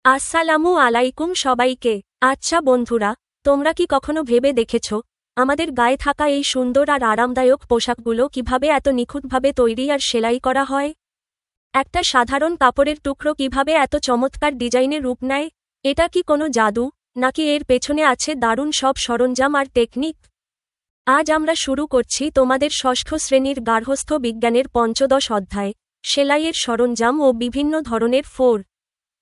আসসালামু আলাইকুম সবাইকে। আচ্ছা বন্ধুরা, তোমরা কি কখনো ভেবে দেখেছ আমাদের গায়ে থাকা এই সুন্দর আর আরামদায়ক পোশাকগুলো কিভাবে এত নিখুঁতভাবে তৈরি আর সেলাই করা হয়? একটা সাধারণ কাপড়ের টুকরো কিভাবে এত চমৎকার ডিজাইনে রূপ নেয়? এটা কি কোনো জাদু, নাকি এর পেছনে আছে দারুণ সব সরঞ্জাম আর টেকনিক? আজ আমরা শুরু করছি তোমাদের ষষ্ঠ শ্রেণীর গার্হস্থ্য বিজ্ঞানের পঞ্চদশ অধ্যায়, সেলাইয়ের সরঞ্জাম ও বিভিন্ন ধরনের ফোর।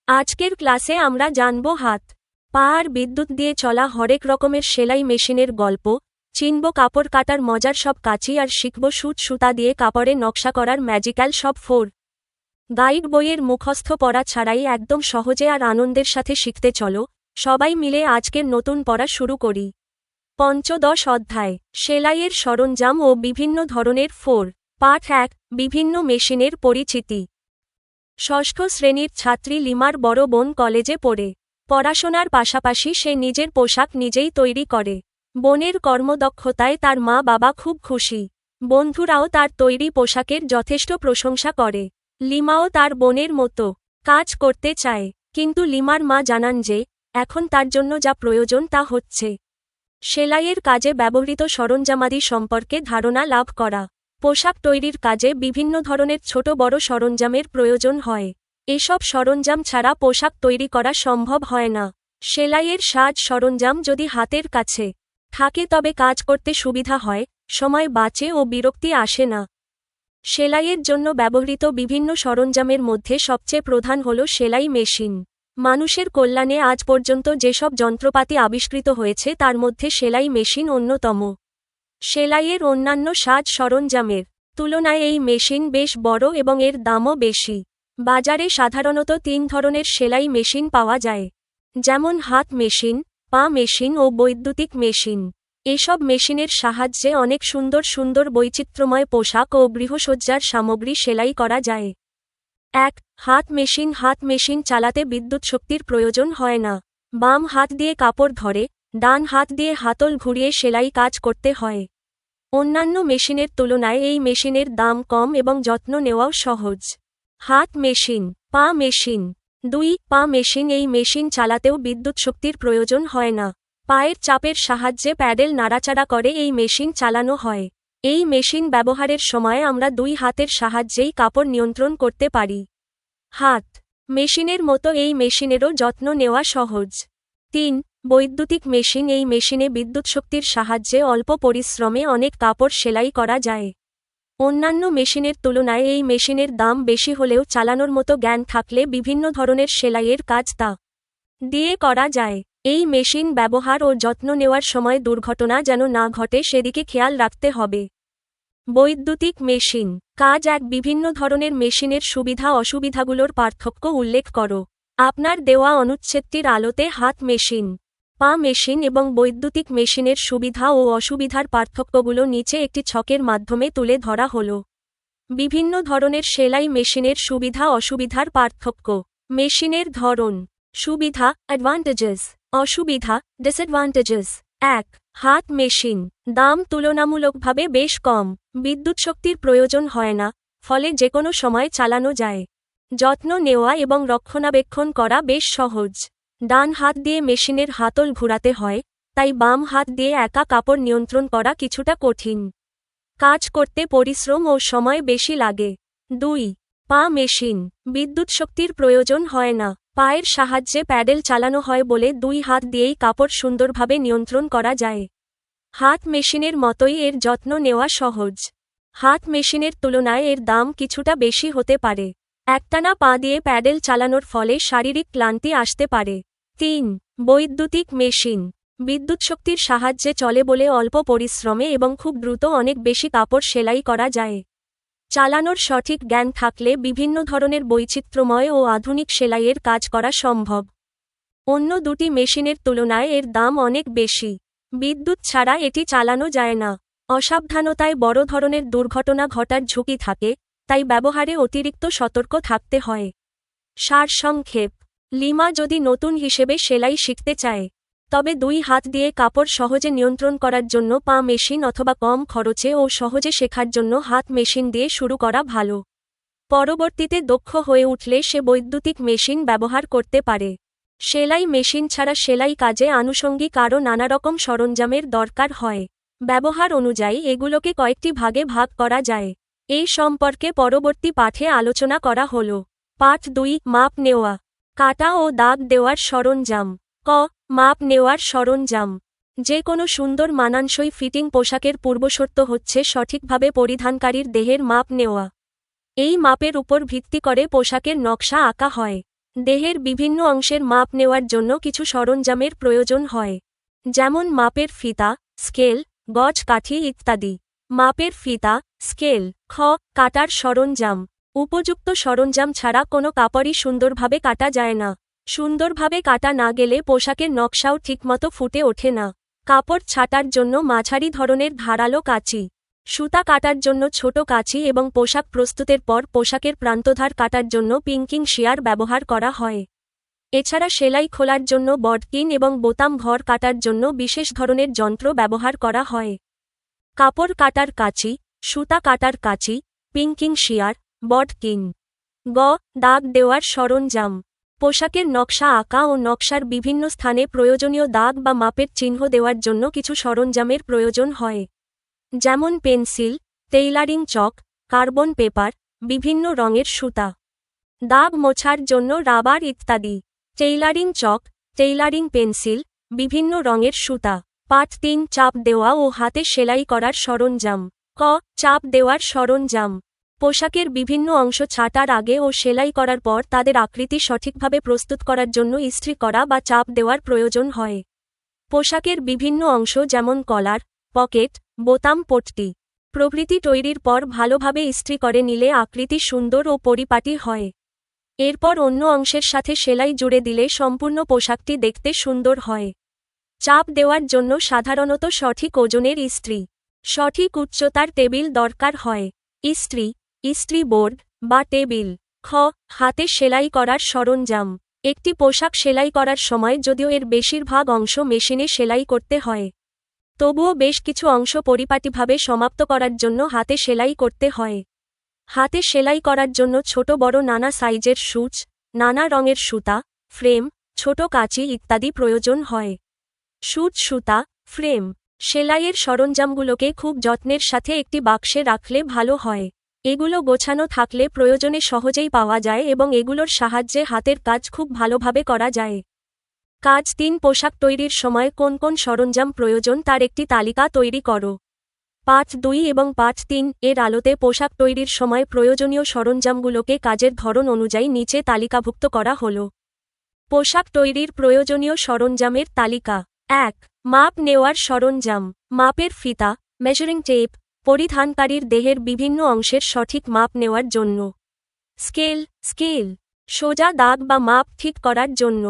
আজকের ক্লাসে আমরা জানব হাত, পা আর বিদ্যুৎ দিয়ে চলা হরেক রকমের সেলাই মেশিনের গল্প, চিনব কাপড় কাটার মজার সব কাঁচি আর শিখব সুত সুতা দিয়ে কাপড়ে নকশা করার ম্যাজিক্যাল সব ফোর। গাইড বইয়ের মুখস্থ পড়া ছাড়াই একদম সহজে আর আনন্দের সাথে শিখতে চলো, সবাই মিলে আজকের নতুন পড়া শুরু করি। পঞ্চদশ অধ্যায়, সেলাইয়ের সরঞ্জাম ও বিভিন্ন ধরনের ফোর। পাঠ 1, বিভিন্ন মেশিনের পরিচিতি। ষষ্ঠ শ্রেণীর ছাত্রী লিমার বড় বোন কলেজে পড়ে। পড়াশোনার পাশাপাশি সে নিজের পোশাক নিজেই তৈরি করে। বোনের কর্মদক্ষতায় তার মা বাবা খুব খুশি। বন্ধুরাও তার তৈরি পোশাকের যথেষ্ট প্রশংসা করে। লিমাও তার বোনের মতো কাজ করতে চায়, কিন্তু লিমার মা জানান যে এখন তার জন্য যা প্রয়োজন তা হচ্ছে সেলাইয়ের কাজে ব্যবহৃত সরঞ্জামাদি সম্পর্কে ধারণা লাভ করা। পোশাক তৈরির কাজে বিভিন্ন ধরনের ছোট বড় সরঞ্জামের প্রয়োজন হয়। এসব সরঞ্জাম ছাড়া পোশাক তৈরি করা সম্ভব হয় না। সেলাইয়ের সাজ সরঞ্জাম যদি হাতের কাছে থাকে তবে কাজ করতে সুবিধা হয়, সময় বাঁচে ও বিরক্তি আসে না। সেলাইয়ের জন্য ব্যবহৃত বিভিন্ন সরঞ্জামের মধ্যে সবচেয়ে প্রধান হল সেলাই মেশিন। মানুষের কল্যাণে আজ পর্যন্ত যেসব যন্ত্রপাতি আবিষ্কৃত হয়েছে তার মধ্যে সেলাই মেশিন অন্যতম। সেলাইয়ের অন্যান্য সাজ সরঞ্জামের তুলনায় এই মেশিন বেশ বড় এবং এর দামও বেশি। বাজারে সাধারণত 3 ধরনের সেলাই মেশিন পাওয়া যায়, যেমন হাত মেশিন, পা মেশিন ও বৈদ্যুতিক মেশিন। এসব মেশিনের সাহায্যে অনেক সুন্দর সুন্দর বৈচিত্র্যময় পোশাক ও গৃহসজ্জার সামগ্রী সেলাই করা যায়। 1. হাত মেশিন। হাত মেশিন চালাতে বিদ্যুৎ শক্তির প্রয়োজন হয় না। বাম হাত দিয়ে কাপড় ধরে, ডান হাত দিয়ে হাতল ঘুরিয়ে সেলাই কাজ করতে হয়। অন্যান্য মেশিনের তুলনায় এই মেশিনের দাম কম এবং যত্ন নেওয়াও সহজ। হাত মেশিন। পা মেশিন। 2. পা মেশিন। এই মেশিন চালাতেও বিদ্যুৎ শক্তির প্রয়োজন হয় না। পায়ের চাপের সাহায্যে প্যাডেল নাড়াচাড়া করে এই মেশিন চালানো হয়। এই মেশিন ব্যবহারের সময় আমরা 2 হাতের সাহায্যেই কাপড় নিয়ন্ত্রণ করতে পারি। হাত মেশিনের মতো এই মেশিনেরও যত্ন নেওয়া সহজ। 3. বৈদ্যুতিক মেশিন। এই মেশিনে বিদ্যুৎ শক্তির সাহায্যে অল্প পরিশ্রমে অনেক কাপড় সেলাই করা যায়। অন্যান্য মেশিনের তুলনায় এই মেশিনের দাম বেশি হলেও চালানোর মতো জ্ঞান থাকলে বিভিন্ন ধরনের সেলাইয়ের কাজ তা দিয়ে করা যায়। এই মেশিন ব্যবহার ও যত্ন নেওয়ার সময় দুর্ঘটনা যেন না ঘটে সেদিকে খেয়াল রাখতে হবে। বৈদ্যুতিক মেশিন। কাজ 1. বিভিন্ন ধরনের মেশিনের সুবিধা অসুবিধাগুলোর পার্থক্য উল্লেখ করো। আপনার দেওয়া অনুচ্ছেদটির আলোতে হাত মেশিন, পা মেশিন এবং বৈদ্যুতিক মেশিনের সুবিধা ও অসুবিধার পার্থক্যগুলো নিচে একটি ছকের মাধ্যমে তুলে ধরা হল। বিভিন্ন ধরনের সেলাই মেশিনের সুবিধা অসুবিধার পার্থক্য। মেশিনের ধরন। সুবিধা অ্যাডভান্টেজেস, অসুবিধা ডিসঅ্যাডভান্টেজেস। 1. হাত মেশিন। দাম তুলনামূলকভাবে বেশ কম। বিদ্যুৎ শক্তির প্রয়োজন হয় না, ফলে যেকোনো সময় চালানো যায়। যত্ন নেওয়া এবং রক্ষণাবেক্ষণ করা বেশ সহজ। ডান হাত দিয়ে মেশিনের হাতল ঘুরাতে হয়, তাই বাম হাত দিয়ে একা কাপড় নিয়ন্ত্রণ করা কিছুটা কঠিন। কাজ করতে পরিশ্রম ও সময় বেশি লাগে। 2. পা মেশিন। বিদ্যুৎ শক্তির প্রয়োজন হয় না। পায়ের সাহায্যে প্যাডেল চালানো হয় বলে 2 হাত দিয়েই কাপড় সুন্দরভাবে নিয়ন্ত্রণ করা যায়। হাত মেশিনের মতোই এর যত্ন নেওয়া সহজ। হাত মেশিনের তুলনায় এর দাম কিছুটা বেশি হতে পারে। একটানা পা দিয়ে প্যাডেল চালানোর ফলে শারীরিক ক্লান্তি আসতে পারে। 3. বৈদ্যুতিক মেশিন। বিদ্যুৎ শক্তির সাহায্যে চলে বলে অল্প পরিশ্রমে এবং খুব দ্রুত অনেক বেশি কাপড় সেলাই করা যায়। চালানোর সঠিক জ্ঞান থাকলে বিভিন্ন ধরনের বৈচিত্র্যময় ও আধুনিক সেলাইয়ের কাজ করা সম্ভব। অন্য দুটি মেশিনের তুলনায় এর দাম অনেক বেশি। বিদ্যুৎ ছাড়া এটি চালানো যায় না। অসাবধানতায় বড় ধরনের দুর্ঘটনা ঘটার ঝুঁকি থাকে, তাই ব্যবহারে অতিরিক্ত সতর্ক থাকতে হয়। সারসংক্ষেপ। লিমা যদি নতুন হিসেবে সেলাই শিখতে চায়, তবে 2 হাত দিয়ে কাপড় সহজে নিয়ন্ত্রণ করার জন্য পা মেশিন অথবা কম খরচে ও সহজে শেখার জন্য হাত মেশিন দিয়ে শুরু করা ভালো। পরবর্তীতে দক্ষ হয়ে উঠলে সে বৈদ্যুতিক মেশিন ব্যবহার করতে পারে। সেলাই মেশিন ছাড়া সেলাই কাজে আনুষঙ্গিক আরও নানারকম সরঞ্জামের দরকার হয়। ব্যবহার অনুযায়ী এগুলোকে কয়েকটি ভাগে ভাগ করা যায়। এই সম্পর্কে পরবর্তী পাঠে আলোচনা করা হল। পাঠ 2, মাপ নেওয়া। কাটা ও দাগ দেওয়ার সরঞ্জাম। ক. মাপ নেওয়ার সরঞ্জাম। যে কোনো সুন্দর মানানসই ফিটিং পোশাকের পূর্বশর্ত হচ্ছে সঠিকভাবে পরিধানকারীর দেহের মাপ নেওয়া। এই মাপের উপর ভিত্তি করে পোশাকের নকশা আঁকা হয়। দেহের বিভিন্ন অংশের মাপ নেওয়ার জন্য কিছু সরঞ্জামের প্রয়োজন হয়, যেমন মাপের ফিতা, স্কেল, গজ কাঠি ইত্যাদি। মাপের ফিতা, স্কেল। খ. কাটার সরঞ্জাম। উপযুক্ত সরঞ্জাম ছাড়া কোনো কাপড়ই সুন্দরভাবে কাটা যায় না। সুন্দরভাবে কাটা না গেলে পোশাকের নকশাও ঠিকমতো ফুটে ওঠে না। কাপড় ছাঁটার জন্য মাঝারি ধরনের ধারালো কাঁচি, সুতা কাটার জন্য ছোট কাঁচি এবং পোশাক প্রস্তুতের পর পোশাকের প্রান্তধার কাটার জন্য পিঙ্কিং শিয়ার ব্যবহার করা হয়। এছাড়া সেলাই খোলার জন্য বডকিন এবং বোতাম ঘর কাটার জন্য বিশেষ ধরনের যন্ত্র ব্যবহার করা হয়। কাপড় কাটার কাঁচি, সুতা কাটার কাঁচি, পিঙ্কিং শিয়ার, বডকিন। গ. দাগ দেওয়ার সরঞ্জাম। পোশাকের নকশা আঁকা ও নকশার বিভিন্ন স্থানে প্রয়োজনীয় দাগ বা মাপের চিহ্ন দেওয়ার জন্য কিছু সরঞ্জামের প্রয়োজন হয়, যেমন পেন্সিল, টেইলারিং চক, কার্বন পেপার, বিভিন্ন রঙের সুতা, দাগ মোছার জন্য রাবার ইত্যাদি। টেইলারিং চক, টেইলারিং পেন্সিল, বিভিন্ন রঙের সুতা। পাঠ 3, চাপ দেওয়া ও হাতে সেলাই করার সরঞ্জাম। ক. চাপ দেওয়ার সরঞ্জাম। পোশাকের বিভিন্ন অংশ ছাঁটার আগে ও সেলাই করার পর তাদের আকৃতি সঠিকভাবে প্রস্তুত করার জন্য ইস্ত্রি করা বা চাপ দেওয়ার প্রয়োজন হয়। পোশাকের বিভিন্ন অংশ যেমন কলার, পকেট, বোতাম পট্টি প্রভৃতি তৈরির পর ভালোভাবে ইস্ত্রি করে নিলে আকৃতি সুন্দর ও পরিপাটি হয়। এরপর অন্য অংশের সাথে সেলাই জুড়ে দিলে সম্পূর্ণ পোশাকটি দেখতে সুন্দর হয়। চাপ দেওয়ার জন্য সাধারণত সঠিক ওজনের ইস্ত্রি, সঠিক উচ্চতার টেবিল দরকার হয়। ইস্ত্রি বোর্ড বা টেবিল। খ. হাতে সেলাই করার সরঞ্জাম। একটি পোশাক সেলাই করার সময় যদিও এর বেশিরভাগ অংশ মেশিনে সেলাই করতে হয়, তবুও বেশ কিছু অংশ পরিপাটিভাবে সমাপ্ত করার জন্য হাতে সেলাই করতে হয়। হাতে সেলাই করার জন্য ছোট বড় নানা সাইজের সূচ, নানা রঙের সুতা, ফ্রেম, ছোট কাঁচি ইত্যাদি প্রয়োজন হয়। সূচ, সুতা, ফ্রেম, সেলাইয়ের সরঞ্জামগুলোকে খুব যত্নের সাথে একটি বাক্সে রাখলে ভালো হয়। এগুলো গোছানো থাকলে প্রয়োজনে সহজেই পাওয়া যায় এবং এগুলোর সাহায্যে হাতের কাজ খুব ভালোভাবে করা যায়। কাজ 3, পোশাক তৈরির সময় কোন কোন সরঞ্জাম প্রয়োজন তার একটি তালিকা তৈরি করো। পাঠ 2 এবং পাঠ 3 এর আলোতে পোশাক তৈরির সময় প্রয়োজনীয় সরঞ্জামগুলোকে কাজের ধরন অনুযায়ী নিচে তালিকাভুক্ত করা হল। পোশাক তৈরির প্রয়োজনীয় সরঞ্জামের তালিকা। 1. মাপ নেওয়ার সরঞ্জাম। মাপের ফিতা, মেজারিং টেপ, পরিধানকারীর দেহের বিভিন্ন অংশের সঠিক মাপ নেওয়ার জন্য। স্কেল, সোজা দাগ বা মাপ ঠিক করার জন্য।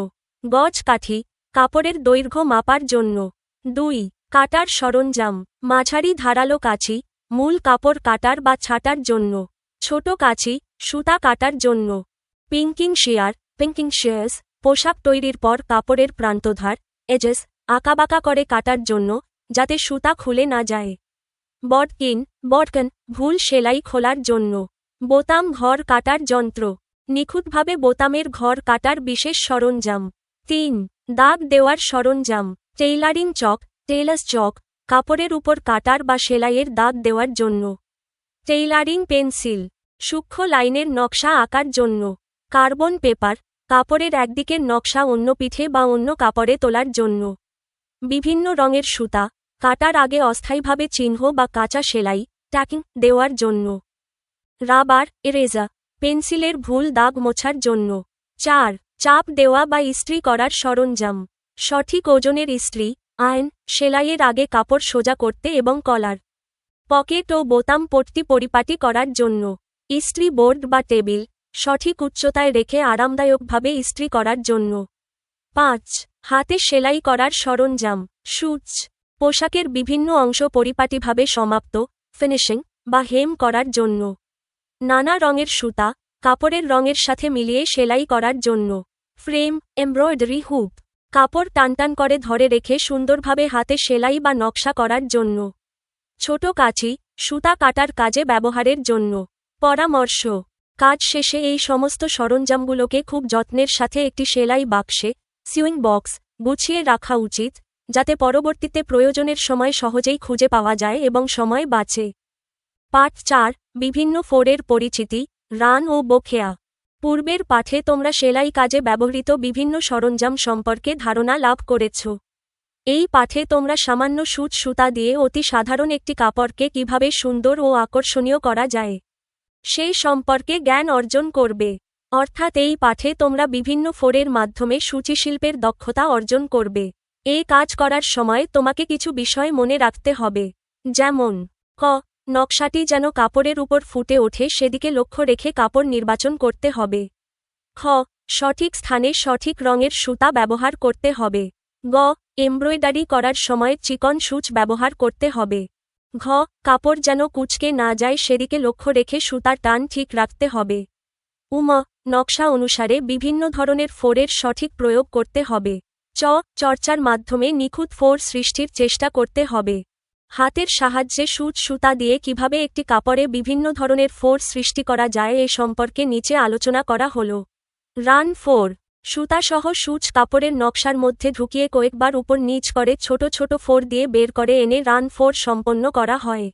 গজ কাঠি, কাপড়ের দৈর্ঘ্য মাপার জন্য। 2. কাটার সরঞ্জাম। মাঝারি ধারালো কাঁচি, মূল কাপড় কাটার বা ছাঁটার জন্য। ছোট কাঁচি, সুতা কাটার জন্য। পিঙ্কিং শিয়ার্স, পোশাক তৈরির পর কাপড়ের প্রান্তধার, এজেস, আঁকাবাঁকা করে কাটার জন্য, যাতে সুতা খুলে না যায়। বডকিন, ভুল সেলাই খোলার জন্য। বোতাম ঘর কাটার যন্ত্র, নিখুঁতভাবে বোতামের ঘর কাটার বিশেষ সরঞ্জাম। 3. দাগ দেওয়ার সরঞ্জাম। টেইলারিং চক, টেইলার্স চক, কাপড়ের উপর কাটার বা সেলাইয়ের দাগ দেওয়ার জন্য। টেইলারিং পেন্সিল, সূক্ষ্ম লাইনের নকশা আঁকার জন্য। কার্বন পেপার, কাপড়ের একদিকের নকশা অন্য পিঠে বা অন্য কাপড়ে তোলার জন্য। বিভিন্ন রঙের সুতা, কাটার আগে অস্থায়ীভাবে চিহ্ন বা কাঁচা সেলাই ট্যাকিং দেওয়ার জন্য। রাবার এরেজার, পেন্সিলের ভুল দাগ মোছার জন্য। 4. চাপ দেওয়া বা ইস্ত্রি করার সরঞ্জাম। সঠিক ওজনের ইস্ত্রি, আয়রন, সেলাইয়ের আগে কাপড় সোজা করতে এবং কলার, পকেট ও বোতাম পট্টি পরিপাটি করার জন্য। ইস্ত্রি বোর্ড বা টেবিল, সঠিক উচ্চতায় রেখে আরামদায়কভাবে ইস্ত্রি করার জন্য। 5. হাতে সেলাই করার সরঞ্জাম। সূচ, পোশাকের বিভিন্ন অংশ পরিপাটিভাবে সমাপ্ত, ফিনিশিং বা হেম করার জন্য। নানা রঙের সুতা, কাপড়ের রঙের সাথে মিলিয়ে সেলাই করার জন্য। ফ্রেম, এমব্রয়ডারি হুক, কাপড় টানটান করে ধরে রেখে সুন্দরভাবে হাতে সেলাই বা নকশা করার জন্য। ছোট কাঁচি, সুতা কাটার কাজে ব্যবহারের জন্য। পরামর্শ: কাজ শেষে এই সমস্ত সরঞ্জামগুলোকে খুব যত্নের সাথে একটি সেলাই বাক্সে সুইং বক্স গুছিয়ে রাখা উচিত, যাতে পরবর্তীতে প্রয়োজনের সময় সহজেই খুঁজে পাওয়া যায় এবং সময় বাঁচে। পাঠ 4 বিভিন্ন ফোরের পরিচিতি, রান ও বকেয়া। পূর্বের পাঠে তোমরা সেলাই কাজে ব্যবহৃত বিভিন্ন সরঞ্জাম সম্পর্কে ধারণা লাভ করেছ। এই পাঠে তোমরা সামান্য সূচ সুতা দিয়ে অতি সাধারণ একটি কাপড়কে কিভাবে সুন্দর ও আকর্ষণীয় করা যায় সেই সম্পর্কে জ্ঞান অর্জন করবে। অর্থাৎ এই পাঠে তোমরা বিভিন্ন ফোরের মাধ্যমে সূচিশিল্পের দক্ষতা অর্জন করবে। এই কাজ করার সময় তোমাকে কিছু বিষয় মনে রাখতে হবে, যেমন ক নকশাটি যেন কাপড়ের উপর ফুটে ওঠে সেদিকে লক্ষ্য রেখে কাপড় নির্বাচন করতে হবে। খ সঠিক স্থানে সঠিক রঙের সুতা ব্যবহার করতে হবে। গ এমব্রয়ডারি করার সময় চিকন সূচ ব্যবহার করতে হবে। ঘ কাপড় যেন কুঁচকে না যায় সেদিকে লক্ষ্য রেখে সুতার টান ঠিক রাখতে হবে। উম নকশা অনুসারে বিভিন্ন ধরনের ফোরের সঠিক প্রয়োগ করতে হবে। চ চর্চার মাধ্যমে নিখুঁত ফোর সৃষ্টির চেষ্টা করতে হবে। হাতের সাহায্যে সূচ সুতা দিয়ে কিভাবে একটি কাপড়ে বিভিন্ন ধরনের ফোর সৃষ্টি করা যায় এ সম্পর্কে নিচে আলোচনা করা হল। রান ফোর সুতাসহ সূচ কাপড়ের নকশার মধ্যে ঢুকিয়ে কয়েকবার উপর নিচ করে ছোট ছোট ফোর দিয়ে বের করে এনে রান ফোর সম্পন্ন করা হয়।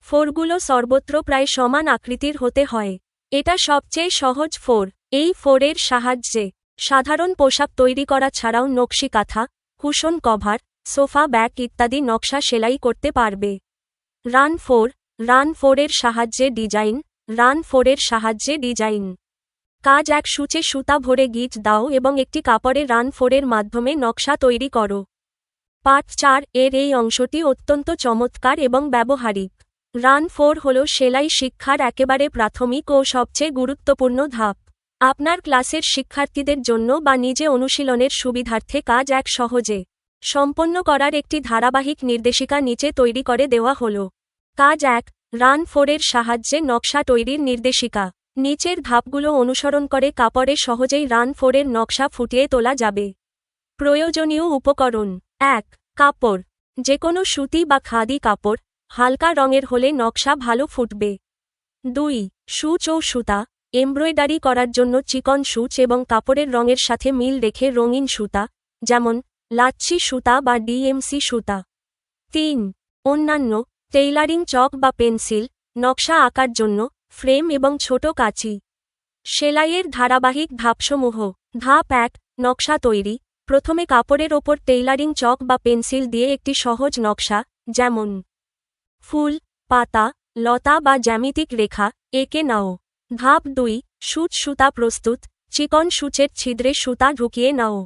ফোরগুলো সর্বত্র প্রায় সমান আকৃতির হতে হয়। এটা সবচেয়ে সহজ ফোর। এই ফোরের সাহায্যে সাধারণ পোশাক তৈরি করা ছাড়াও নকশি কাঁথা, কুশন কভার, সোফা ব্যাগ ইত্যাদি নকশা সেলাই করতে পারবে। রান ফোরের সাহায্যে ডিজাইন। রান ফোরের সাহায্যে ডিজাইন কাজ এক সূচে সুতা ভরে গিট দাও এবং একটি কাপড়ে রান ফোরের মাধ্যমে নকশা তৈরি করো। পাঠ 4 এর এই অংশটি অত্যন্ত চমৎকার এবং ব্যবহারিক। রান ফোর হল সেলাই শিক্ষার একেবারে প্রাথমিক ও সবচেয়ে গুরুত্বপূর্ণ ধাপ। আপনার ক্লাসের শিক্ষার্থীদের জন্য বা নিজে অনুশীলনের সুবিধার্থে কাজ এক সহজে সম্পন্ন করার একটি ধারাবাহিক নির্দেশিকা নিচে তৈরি করে দেওয়া হল। কাজ 1 রান ফোরের সাহায্যে নকশা তৈরির নির্দেশিকা। নিচের ধাপগুলো অনুসরণ করে কাপড়ে সহজেই রান ফোরের নকশা ফুটিয়ে তোলা যাবে। প্রয়োজনীয় উপকরণ 1 কাপড় যেকোনো সুতি বা খাদি কাপড়, হালকা রঙের হলে নকশা ভালো ফুটবে। 2 সূচ ও সুতা এমব্রয়ডারি করার জন্য চিকন সূচ এবং কাপড়ের রঙের সাথে মিল রেখে রঙিন সুতা, যেমন লাচ্ছি সুতা বা ডিএমসি সুতা। 3 অন্যান্য টেইলারিং চক বা পেন্সিল, নকশা আঁকার জন্য ফ্রেম এবং ছোট কাঁচি। সেলাইয়ের ধারাবাহিক ধাপসমূহ। ধাপ 1 নকশা তৈরি। প্রথমে কাপড়ের ওপর টেইলারিং চক বা পেন্সিল দিয়ে একটি সহজ নকশা, যেমন ফুল, পাতা, লতা বা জ্যামিতিক রেখা এঁকে নাও। ধাপ 2 সূচ সুতা প্রস্তুত। চিকন সূচের ছিদ্রে সুতা ঢুকিয়ে নাও।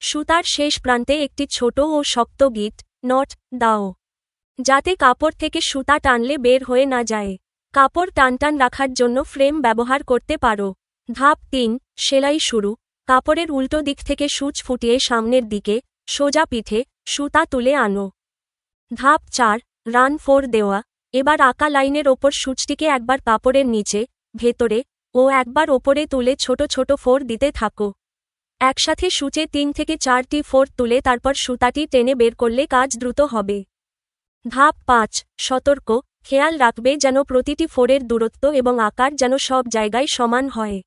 সুতার শেষ প্রান্তে একটি ছোট ও শক্ত গিট নট দাও, যাতে কাপড় থেকে সুতা টানলে বের হয়ে না যায়। কাপড় টানটান রাখার জন্য ফ্রেম ব্যবহার করতে পারো। ধাপ 3 সেলাই শুরু। কাপড়ের উল্টো দিক থেকে সূচ ফুটিয়ে সামনের দিকে সোজা পিঠে সুতা তুলে আনো। ধাপ 4 রান ফোর দেওয়া। এবার আঁকা লাইনের ওপর সূচটিকে একবার কাপড়ের নিচে, ভেতরে ও একবার ওপরে তুলে ছোট ছোট ফোর দিতে থাকো। একসাথে সূচে 3 থেকে 4টি ফোর তুলে তারপর সুতাটি টেনে বের করলে কাজ দ্রুত হবে। ধাপ 5 সতর্ক খেয়াল রাখবে যেন প্রতিটি ফোরের দূরত্ব এবং আকার যেন সব জায়গায় সমান হয়।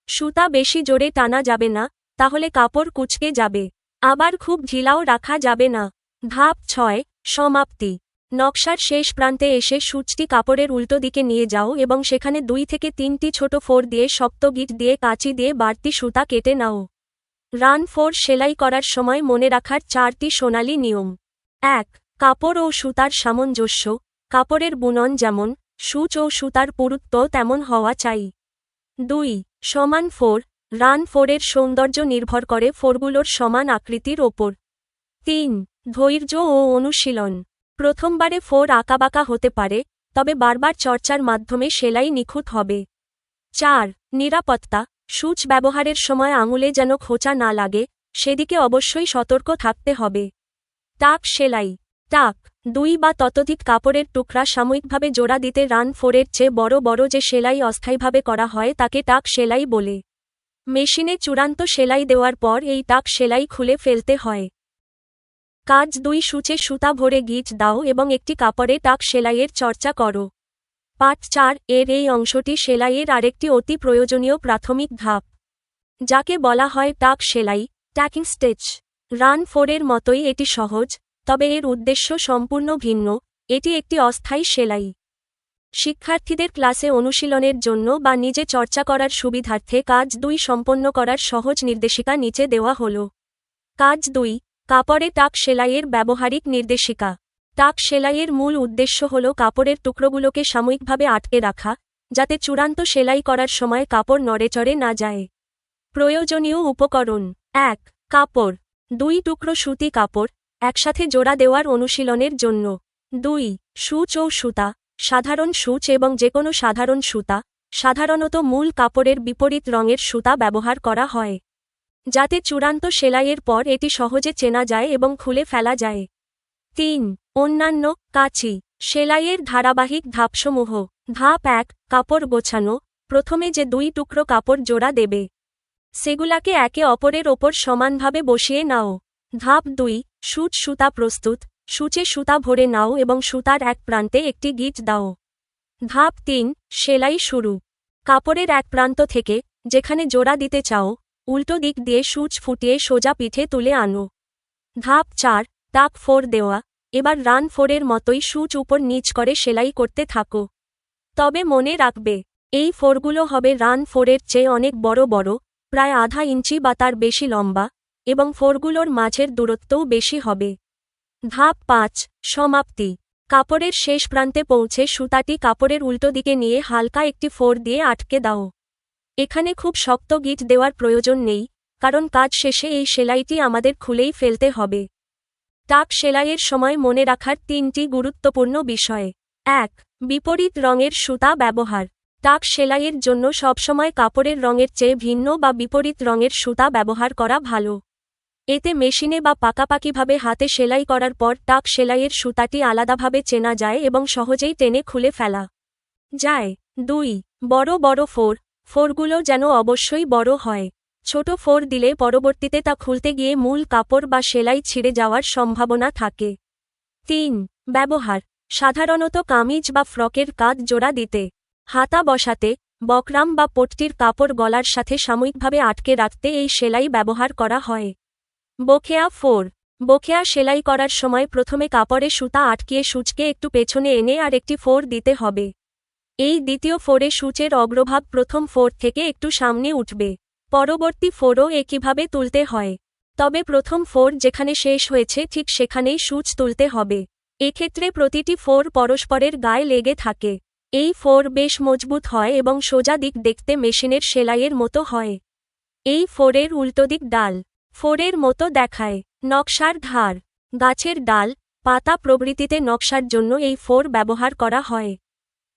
সুতা বেশি জোরে টানা যাবে না, তাহলে কাপড় কুঁচকে যাবে। আবার খুব ঢিলাও রাখা যাবে না। ধাপ 6 সমাপ্তি। নকশার শেষ প্রান্তে এসে সূচটি কাপড়ের উল্টো দিকে নিয়ে যাও এবং সেখানে 2 থেকে 3টি ছোট ফোর দিয়ে শক্ত গিট দিয়ে কাঁচি দিয়ে বাড়তি সুতা কেটে নাও। রান ফোর সেলাই করার সময় মনে রাখার 4টি সোনালী নিয়ম। 1 কাপড় ও সুতার সামঞ্জস্য। কাপড়ের বুনন যেমন, সূচ ও সুতার পুরুত্ব তেমন হওয়া চাই। 2 সমান ফোর। রান ফোরের সৌন্দর্য নির্ভর করে ফোরগুলোর সমান আকৃতির ওপর। 3 ধৈর্য ও অনুশীলন। প্রথমবারে ফোর আঁকাবাঁকা হতে পারে, তবে বারবার চর্চার মাধ্যমে সেলাই নিখুঁত হবে। 4 নিরাপত্তা। সূচ ব্যবহারের সময় আঙুলে যেন খোঁচা না লাগে, সেদিকে অবশ্যই সতর্ক থাকতে হবে। টাক সেলাই। টাক 2 বা ততোধিক কাপড়ের টুকরা সাময়িকভাবে জোড়া দিতে রান ফোরের চেয়ে বড় বড় যে সেলাই অস্থায়ীভাবে করা হয় তাকে টাক সেলাই বলে। মেশিনে চূড়ান্ত সেলাই দেওয়ার পর এই টাক সেলাই খুলে ফেলতে হয়। কাজ 2 সূচে সুতা ভরে গিট দাও এবং একটি কাপড়ে টাক সেলাইয়ের চর্চা করো। পাঠ 4 এর এই অংশটি সেলাইয়ের আরেকটি অতি প্রয়োজনীয় প্রাথমিক ধাপ, যাকে বলা হয় টাক সেলাই। ট্যাকিং স্টিচ। রান 4 এর মতোই এটি সহজ, তবে এর উদ্দেশ্য সম্পূর্ণ ভিন্ন। এটি একটি অস্থায়ী সেলাই। শিক্ষার্থীদের ক্লাসে অনুশীলনের জন্য বা নিজে চর্চা করার সুবিধার্থে কাজ 2 সম্পন্ন করার সহজ নির্দেশিকা নিচে দেওয়া হল। কাজ 2, কাপড়ে টাক সেলাইয়ের ব্যবহারিক নির্দেশিকা। টাক সেলাইয়ের মূল উদ্দেশ্য হল কাপড়ের টুকরোগুলোকে সাময়িকভাবে আটকে রাখা, যাতে চূড়ান্ত সেলাই করার সময় কাপড় নড়েচড়ে না যায়। প্রয়োজনীয় উপকরণ: 1. কাপড়। 2 টুকরো সুতি কাপড়, একসাথে জোড়া দেওয়ার অনুশীলনের জন্য। 2. সূচ ও সুতা, সাধারণ সূচ এবং যেকোনো সাধারণ সুতা, সাধারণত মূল কাপড়ের বিপরীত রঙের সুতা ব্যবহার করা হয়, যাতে চূড়ান্ত সেলাইয়ের পর এটি সহজে চেনা যায় এবং খুলে ফেলা যায়। 3. অন্যান্য, কাঁচি। সেলাইয়ের ধারাবাহিক ধাপসমূহ। ধাপ 1, কাপড় গোছানো। প্রথমে যে 2 টুকরো কাপড় জোড়া দেবে, সেগুলাকে একে অপরের ওপর সমানভাবে বসিয়ে নাও। ধাপ 2, সূচ সুতা প্রস্তুত। সূচে সুতা ভরে নাও এবং সুতার এক প্রান্তে একটি গিঁট দাও। ধাপ 3, সেলাই শুরু। কাপড়ের এক প্রান্ত থেকে, যেখানে জোড়া দিতে চাও, উল্টো দিক দিয়ে সূচ ফুটিয়ে সোজা পিঠে তুলে আনো। ধাপ 4, টাক 4 দেওয়া। এবার রান 4 এর মতোই সূচ উপর নিচ করে সেলাই করতে থাকো। তবে মনে রাখবে, এই ফোরগুলো হবে রান 4 এর চেয়ে অনেক বড় বড়, প্রায় আধা ইঞ্চি বা তার বেশি লম্বা, এবং ফোরগুলোর মাঝের দূরত্বও বেশি হবে। ধাপ 5, সমাপ্তি। কাপড়ের শেষ প্রান্তে পৌঁছে সুতাটি কাপড়ের উল্টো দিকে নিয়ে হালকা একটি ফোর দিয়ে আটকে দাও। এখানে খুব শক্ত গিঁট দেওয়ার প্রয়োজন নেই, কারণ কাজ শেষে এই সেলাইটি আমাদের খুলেই ফেলতে হবে। টাক সেলাইয়ের সময় মনে রাখার 3টি গুরুত্বপূর্ণ বিষয়। 1. বিপরীত রঙের সুতা ব্যবহার। টাক সেলাইয়ের জন্য সবসময় কাপড়ের রঙের চেয়ে ভিন্ন বা বিপরীত রঙের সুতা ব্যবহার করা ভালো। এতে মেশিনে বা পাকাপাকিভাবে হাতে সেলাই করার পর টাক সেলাইয়ের সুতাটি আলাদাভাবে চেনা যায় এবং সহজেই টেনে খুলে ফেলা যায়। 2. বড় বড় ফোরগুলো যেন অবশ্যই বড় হয়। ছোট ফোর দিলে পরবর্তীতে তা খুলতে গিয়ে মূল কাপড় বা সেলাই ছিঁড়ে যাওয়ার সম্ভাবনা থাকে। 3. ব্যবহার। সাধারণত কামিজ বা ফ্রকের কাঁধ জোড়া দিতে, হাতা বসাতে, বকরাম বা পট্টির কাপড় গলার সাথে সাময়িকভাবে আটকে রাখতে এই সেলাই ব্যবহার করা হয়। বোখেয়া 4। বোখেয়া সেলাই করার সময় প্রথমে কাপড়ে সুতা আটকিয়ে সূচকে একটু পেছনে এনে আর একটি ফোর দিতে হবে। এই দ্বিতীয় ফোরে সূচের অগ্রভাগ প্রথম ফোর থেকে একটু সামনে উঠবে। পরবর্তী ফোরও একইভাবে তুলতে হয়। তবে প্রথম ফোর যেখানে শেষ হয়েছে ঠিক সেখানেই সূচ তুলতে হবে। এক্ষেত্রে প্রতিটি ফোর পরস্পরের গায়ে লেগে থাকে। এই ফোর বেশ মজবুত হয় এবং সোজা দিক দেখতে মেশিনের সেলাইয়ের মতো হয়। এই ফোরের উল্টোদিক ডাল ফোরের মতো দেখায়। নকশার ধার। গাছের ডাল, পাতা প্রভৃতিতে নকশার জন্য এই ফোর ব্যবহার করা হয়।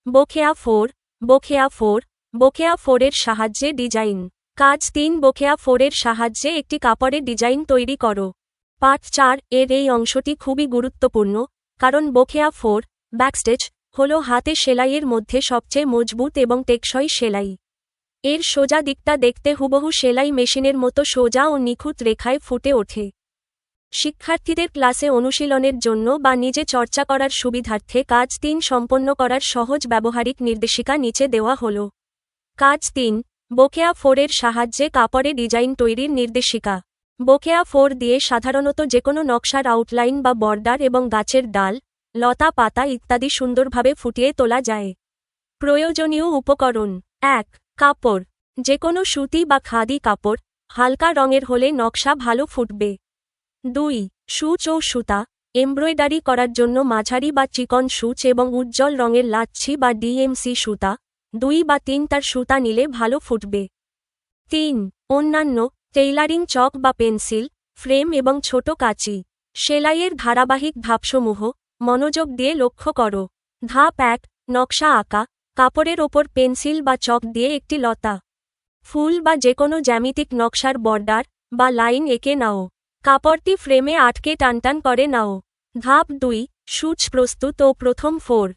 বোখেয়া 4। বোখেয়া 4। বোখেয়া 4-এর সাহায্যে ডিজাইন। কাজ 3, বোখেয়া 4-এর সাহায্যে একটি কাপড়ের ডিজাইন তৈরি করো। পার্ট 4 এর এই অংশটি খুবই গুরুত্বপূর্ণ, কারণ বোখেয়া 4, ব্যাকস্টিচ, হল হাতে সেলাইয়ের মধ্যে সবচেয়ে মজবুত এবং টেকসই সেলাই। এর সোজা দিকটা দেখতে হুবহু সেলাই মেশিনের মতো সোজা ও নিখুঁত রেখায় ফুটে ওঠে। শিক্ষার্থীদের ক্লাসে অনুশীলনের জন্য বা নিজে চর্চা করার সুবিধার্থে কাজ 3 সম্পন্ন করার সহজ ব্যবহারিক নির্দেশিকা নিচে দেওয়া হল। কাজ 3, বোখেয়া 4-এর সাহায্যে কাপড়ে ডিজাইন তৈরির নির্দেশিকা। বোখেয়া 4 দিয়ে সাধারণত যেকোনো নকশার আউটলাইন বা বর্ডার এবং গাছের ডাল, লতা পাতা ইত্যাদি সুন্দরভাবে ফুটিয়ে তোলা যায়। প্রয়োজনীয় উপকরণ। 1. কাপড়। যেকোনো সুতি বা খাদি কাপড়, হালকা রঙের হলে নকশা ভালো ফুটবে। 2. সূচ ও সুতা। এমব্রয়ডারি করার জন্য মাঝারি বা চিকন সূচ এবং উজ্জ্বল রঙের লাচ্ছি বা ডিএমসি সুতা, 2 বা 3 তার সুতা নিলে ভালো ফুটবে। 3. অন্যান্য, টেইলারিং চক বা পেন্সিল, ফ্রেম এবং ছোট কাঁচি। সেলাইয়ের ধারাবাহিক ধাপসমূহ মনোযোগ দিয়ে লক্ষ্য করো। ধাপ 1, নকশা আঁকা। কাপড়ের ওপর পেন্সিল বা চক দিয়ে একটি লতা, ফুল বা যেকোনো জ্যামিতিক নকশার বর্ডার বা লাইন এঁকে নাও। কাপড়টি ফ্রেমে আটকে টানটান করে নাও। ধাপ 2, সূচ প্রস্তুত ও প্রথম ফোর।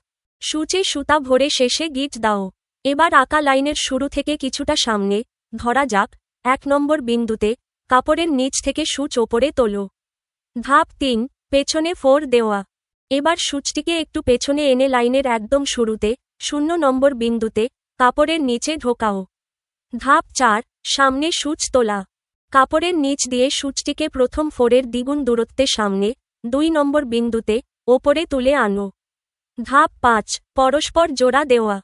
সূচে সুতা ভরে শেষে গিঁট দাও। এবার আঁকা লাইনের শুরু থেকে কিছুটা সামনে, ধরা যাক 1 নম্বর বিন্দুতে, কাপড়ের নিচ থেকে সূচ ওপরে তোলো। ধাপ 3, পেছনে ফোর দেওয়া। এবার সূচটিকে একটু পেছনে এনে লাইনের একদম শুরুতে, 0 নম্বর বিন্দুতে, কাপড়ের নিচে ঢোকাও। ধাপ 4, সামনে সূচ তোলা। কাপড়ের নিচ দিয়ে সূচটিকে প্রথম ফোরের দ্বিগুণ দূরত্বে সামনে 2 নম্বর বিন্দুতে ওপরে তুলে আনো। ধাপ 5 পরস্পর জোড়া দেওয়া।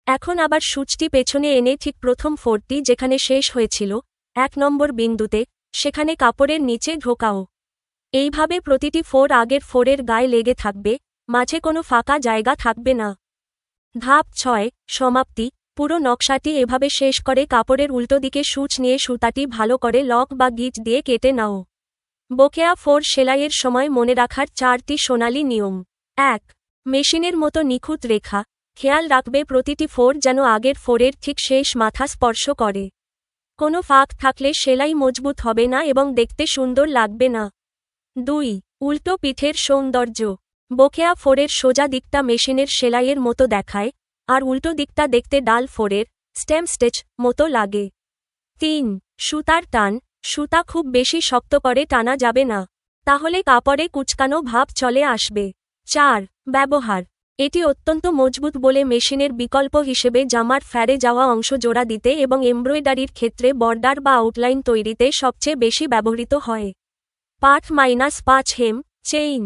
এখন আবার সূচটি পেছনে এনে ঠিক প্রথম ফোরটি যেখানে শেষ হয়েছিল 1 নম্বর বিন্দুতে সেখানে কাপড়ের নিচে ঢোকাও। এইভাবে প্রতিটি ফোর আগের ফোরের গায়ে লেগে থাকবে, মাঝে কোনো ফাঁকা জায়গা থাকবে না। ধাপ 6 সমাপ্তি। পুরো নকশাটি এভাবে শেষ করে কাপড়ের উল্টো দিকে সূচ নিয়ে সুতাটি ভালো করে লক বা গিট দিয়ে কেটে নাও। বকেয়া ফোর সেলাইয়ের সময় মনে রাখার 4টি সোনালী নিয়ম। 1. মেশিনের মতো নিখুঁত রেখা। খেয়াল রাখবে প্রতিটি ফোর যেন আগের ফোরের ঠিক শেষ মাথা স্পর্শ করে। কোনো ফাঁক থাকলে সেলাই মজবুত হবে না এবং দেখতে সুন্দর লাগবে না। 2. উল্টো পিঠের সৌন্দর্য। বকেয়া ফোরের সোজা দিকটা মেশিনের সেলাইয়ের মতো দেখায়, আর উল্টো দিকটা দেখতে ডাল ফোরের স্টেম স্টিচ মতো লাগে। 3. সুতার টান। সুতা খুব বেশি শক্ত করে টানা যাবে না, তাহলে কাপড়ে কুঁচকানো ভাব চলে আসবে। 4. ব্যবহার। এটি অত্যন্ত মজবুত বলে মেশিনের বিকল্প হিসেবে জামার ফ্যারে যাওয়া অংশ জোড়া দিতে এবং এমব্রয়ডারির ক্ষেত্রে বর্ডার বা আউটলাইন তৈরিতে সবচেয়ে বেশি ব্যবহৃত হয়। পার্ট -5 হেম, চেইন,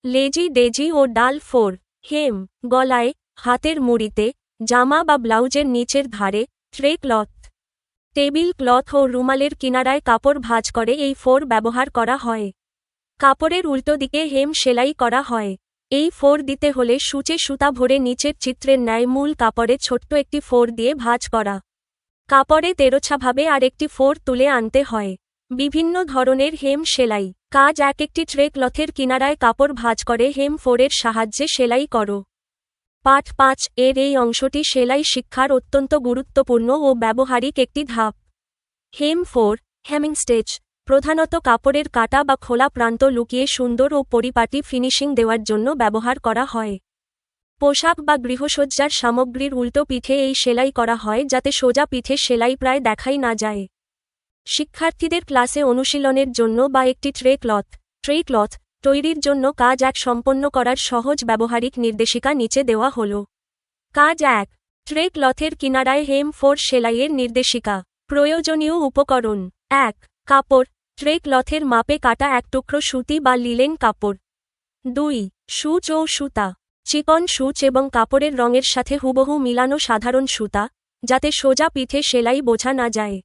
লেজি ডেজি ও ডাল ফোর। হেম, গলায়, হাতের মুড়িতে, জামা বা ব্লাউজের নিচের ধারে, ট্রে ক্লথ, টেবিল ক্লথ ও রুমালের কিনারায় কাপড় ভাঁজ করে এই ফোর ব্যবহার করা হয়। কাপড়ের উল্টো দিকে হেম সেলাই করা হয়। এই ফোর দিতে হলে সূচে সুতা ভরে নিচের চিত্রের ন্যায় মূল কাপড়ে ছোট্ট একটি ফোর দিয়ে ভাঁজ করা। কাপড়ে তেরোছাভাবে আর একটি ফোর তুলে আনতে হয়। বিভিন্ন ধরনের হেম সেলাই কাজ। একটি ট্রে ক্লথের কিনারায় কাপড় ভাঁজ করে হেম ফোরের সাহায্যে সেলাই করো। পার্ট 5 এর এই অংশটি সেলাই শিক্ষার অত্যন্ত গুরুত্বপূর্ণ ও ব্যবহারিক একটি ধাপ। হেম ফোর, হেমিং স্টিচ, প্রধানত কাপড়ের কাটা বা খোলা প্রান্ত লুকিয়ে সুন্দর ও পরিপাটি ফিনিশিং দেওয়ার জন্য ব্যবহার করা হয়। পোশাক বা গৃহসজ্জার সামগ্রীর উল্টো পিঠে এই সেলাই করা হয় যাতে সোজা পিঠে সেলাই প্রায় দেখাই না যায়। শিক্ষার্থীদের ক্লাসে অনুশীলনের জন্য বা একটি ট্রে ক্লথ তৈরির জন্য কাজ 1 সম্পন্ন করার সহজ ব্যবহারিক নির্দেশিকা নিচে দেওয়া হল। কাজ 1 ট্রে ক্লথের কিনারায় হেম ফোর সেলাইয়ের নির্দেশিকা। প্রয়োজনীয় উপকরণ। 1 কাপড়। ট্রে ক্লথের মাপে কাটা 1 টুকরো সুতি বা লিলেন কাপড়। 2 সূচ ও সুতা। চিকন সূচ এবং কাপড়ের রঙের সাথে হুবহু মিলানো সাধারণ সুতা, যাতে সোজা পিঠে সেলাই বোঝা না যায়।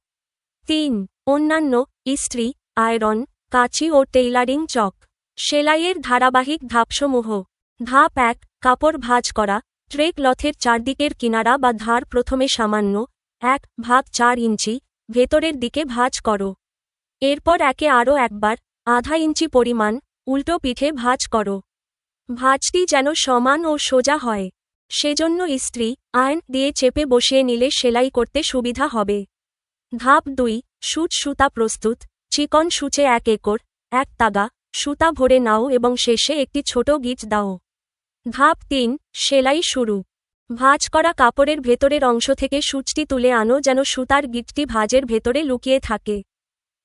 3 অন্যান্য ইস্ত্রি, আয়রন, কাঁচি ও টেইলারিং চক। সেলাইয়ের ধারাবাহিক ধাপসমূহ। ধাপ 1 কাপড় ভাঁজ করা। ট্রে ক্লথের চারদিকের কিনারা বা ধার প্রথমে সামান্য 1/4 ইঞ্চি ভেতরের দিকে ভাঁজ করো। এরপর একে আরও একবার ½ ইঞ্চি পরিমাণ উল্টো পিঠে ভাঁজ করো। ভাঁজটি যেন সমান ও সোজা হয়, সেজন্য ইস্ত্রি আয়রন দিয়ে চেপে বসিয়ে নিলে সেলাই করতে সুবিধা হবে। ধাপ 2 সূচ সুতা প্রস্তুত। চিকন সূচে 1 একর 1 তাগা সুতা ভরে নাও এবং শেষে একটি ছোট গিঁট দাও। ধাপ 3 সেলাই শুরু। ভাঁজ করা কাপড়ের ভেতরের অংশ থেকে সূচটি তুলে আনো যেন সুতার গিঁটটি ভাঁজের ভেতরে লুকিয়ে থাকে।